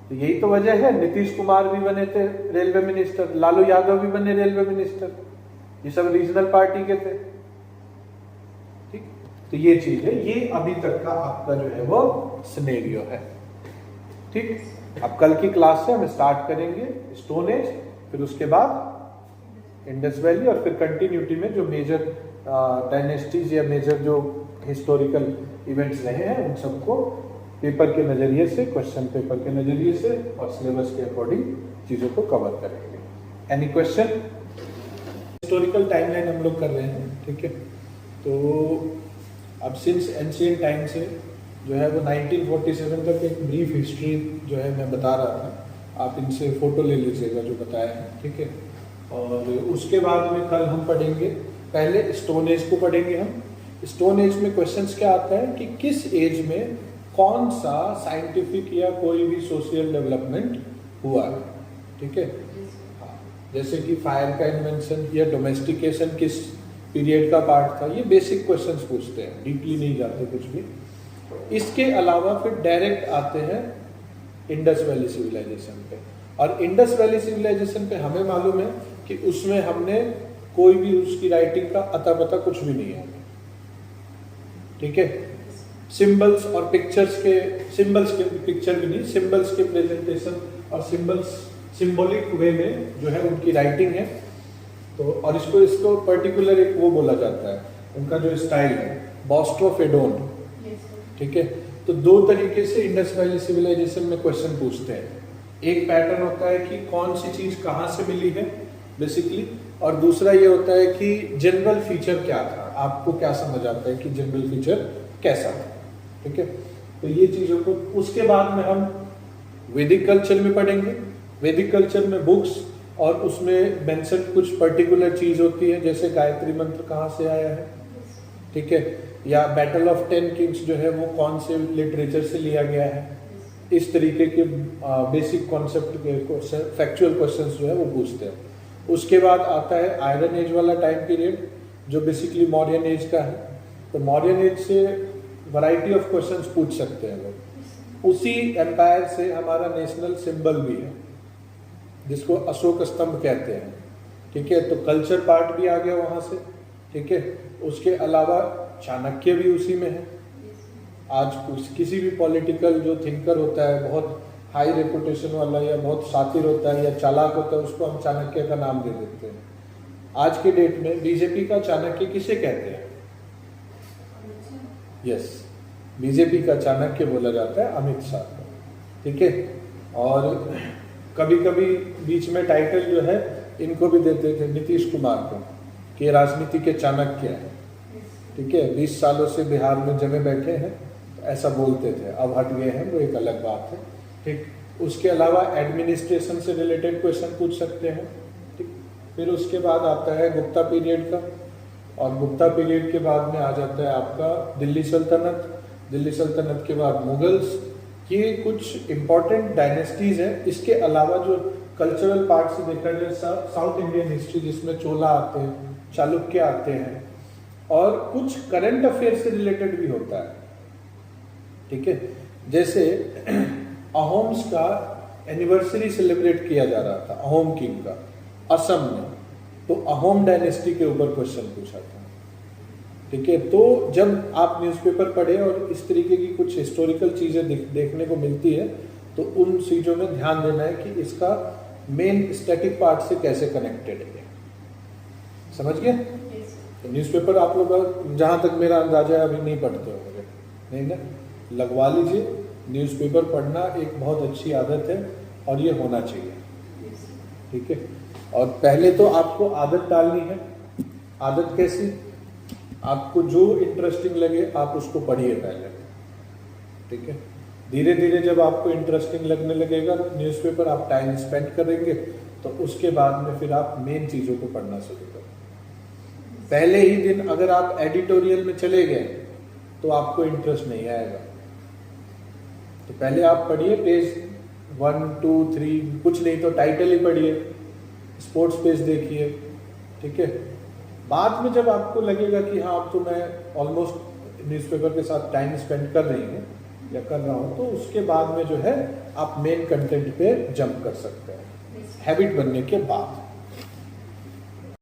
तो यही तो वजह है, नीतीश कुमार भी बने थे रेलवे मिनिस्टर, लालू यादव भी बने रेलवे मिनिस्टर, ये सब रीजनल पार्टी के थे। ठीक, तो ये चीज है, ये अभी तक का आपका जो है वो सिनेरियो है। ठीक, अब कल की क्लास से हम स्टार्ट करेंगे स्टोन एज, फिर उसके बाद इंडस वैली, और फिर कंटिन्यूटी में जो मेजर डायनेस्टीज या मेजर जो हिस्टोरिकल इवेंट्स रहे हैं उन सबको पेपर के नजरिए से, क्वेश्चन पेपर के नजरिए से और सिलेबस के अकॉर्डिंग चीजों को कवर करेंगे। Any question? हिस्टोरिकल टाइमलाइन हम लोग कर रहे हैं, ठीक है। तो अब सिंस एंशिएंट टाइम से जो है वो 1947 तक एक ब्रीफ हिस्ट्री जो है मैं बता रहा था, आप इनसे फोटो ले लीजिएगा जो बताया है, ठीक है। और उसके बाद में कल हम पढ़ेंगे, पहले स्टोन एज को पढ़ेंगे हम। स्टोन एज में क्वेश्चंस क्या आता है कि किस एज में कौन सा साइंटिफिक या कोई भी सोशल डेवलपमेंट हुआ है, ठीक है। हाँ, जैसे कि फायर का इन्वेंशन या डोमेस्टिकेशन किस पीरियड का पार्ट था, ये बेसिक क्वेश्चंस पूछते हैं, डीपली नहीं जाते कुछ भी। इसके अलावा फिर डायरेक्ट आते हैं इंडस वैली सिविलाइजेशन पे, और इंडस वैली सिविलाइजेशन पे हमें मालूम है कि उसमें हमने कोई भी उसकी राइटिंग का अता पता कुछ भी नहीं है, ठीक है। सिंबल्स और पिक्चर्स के, सिंबल्स के पिक्चर भी नहीं, सिंबल्स के प्रेजेंटेशन और सिंबल्स सिंबॉलिक वे में जो है उनकी राइटिंग है। तो और इसको पर्टिकुलर एक वो बोला जाता है, उनका जो स्टाइल है बॉस्ट्रोफेडोन, ठीक है। तो दो तरीके से इंडस वैली सिविलाइजेशन में क्वेश्चन पूछते हैं। एक पैटर्न होता है कि कौन सी चीज कहाँ से मिली है बेसिकली, और दूसरा ये होता है कि जनरल फीचर क्या था, आपको क्या समझ आता है कि जनरल फीचर कैसा था, ठीक है। तो ये चीजों को उसके बाद में हम वैदिक कल्चर में पढ़ेंगे। वैदिक कल्चर में बुक्स और उसमें मेंशन कुछ पर्टिकुलर चीज होती है, जैसे गायत्री मंत्र कहाँ से आया है, ठीक है, या बैटल ऑफ 10 किंग्स जो है वो कौन से लिटरेचर से लिया गया है। इस तरीके के बेसिक कॉन्सेप्ट के फैक्चुअल क्वेश्चंस जो है वो पूछते हैं। उसके बाद आता है आयरन एज वाला टाइम पीरियड जो बेसिकली मौर्यन एज का है। तो मौर्यन एज से वैरायटी ऑफ क्वेश्चंस पूछ सकते हैं लोग। उसी एम्पायर से हमारा नेशनल सिंबल भी है जिसको अशोक स्तंभ कहते हैं, ठीक है। तो कल्चर पार्ट भी आ गया वहां से, ठीक है। उसके अलावा चाणक्य भी उसी में है। आज किसी भी पॉलिटिकल जो थिंकर होता है, बहुत हाई रेपुटेशन वाला या बहुत शातिर होता है या चालाक होता है, उसको हम चाणक्य का नाम दे देते हैं। आज के डेट में बीजेपी का चाणक्य किसे कहते हैं? यस, बीजेपी का चाणक्य बोला जाता है अमित शाह को, ठीक है। और कभी कभी बीच में टाइटल जो है इनको भी देते थे, नीतीश कुमार को, कि राजनीति के चाणक्य है, ठीक है। 20 सालों से बिहार में जमे बैठे हैं, तो ऐसा बोलते थे, अब हट गए हैं, वो एक अलग बात है, ठीक। उसके अलावा एडमिनिस्ट्रेशन से रिलेटेड क्वेश्चन पूछ सकते हैं, ठीक। फिर उसके बाद आता है गुप्ता पीरियड का, और गुप्ता पीरियड के बाद में आ जाता है आपका दिल्ली सल्तनत। दिल्ली सल्तनत के बाद मुगल्स। ये कुछ इंपॉर्टेंट डायनेस्टीज है। इसके अलावा जो कल्चरल पार्ट से देखा जाए, साउथ इंडियन हिस्ट्री जिसमें चोला आते हैं, चालुक्य आते हैं, और कुछ करंट अफेयर से रिलेटेड भी होता है, ठीक है। जैसे अहोम्स का एनिवर्सरी सेलिब्रेट किया जा रहा था, अहोम किंग का, असम में, तो अहोम डायनेस्टी के ऊपर क्वेश्चन पूछा था, ठीक है। तो जब आप न्यूज़पेपर पढ़े और इस तरीके की कुछ हिस्टोरिकल चीजें देखने को मिलती है, तो उन चीजों में ध्यान देना है कि इसका मेन स्टैटिक पार्ट से कैसे कनेक्टेड है, समझ गए? तो न्यूज़पेपर आप लोग जहां तक मेरा अंदाजा है अभी नहीं पढ़ते होंगे, नहीं ना, लगवा लीजिए। न्यूज़पेपर पढ़ना एक बहुत अच्छी आदत है और ये होना चाहिए, ठीक है। और पहले तो आपको आदत डालनी है। आदत कैसी? आपको जो इंटरेस्टिंग लगे आप उसको पढ़िए पहले, ठीक है। धीरे धीरे जब आपको इंटरेस्टिंग लगने लगेगा, न्यूज़पेपर आप टाइम स्पेंड करेंगे, तो उसके बाद में फिर आप मेन चीज़ों को पढ़ना शुरू करें। पहले ही दिन अगर आप एडिटोरियल में चले गए तो आपको इंटरेस्ट नहीं आएगा। तो पहले आप पढ़िए, पेज 1 2 3, कुछ नहीं तो टाइटल ही पढ़िए, स्पोर्ट्स पेज देखिए, ठीक है। बाद में जब आपको लगेगा कि हाँ अब तो मैं ऑलमोस्ट न्यूज़पेपर के साथ टाइम स्पेंड कर रही हूँ या कर रहा हूँ, तो उसके बाद में जो है आप मेन कंटेंट पे जंप कर सकते हैं हैबिट बनने के बाद।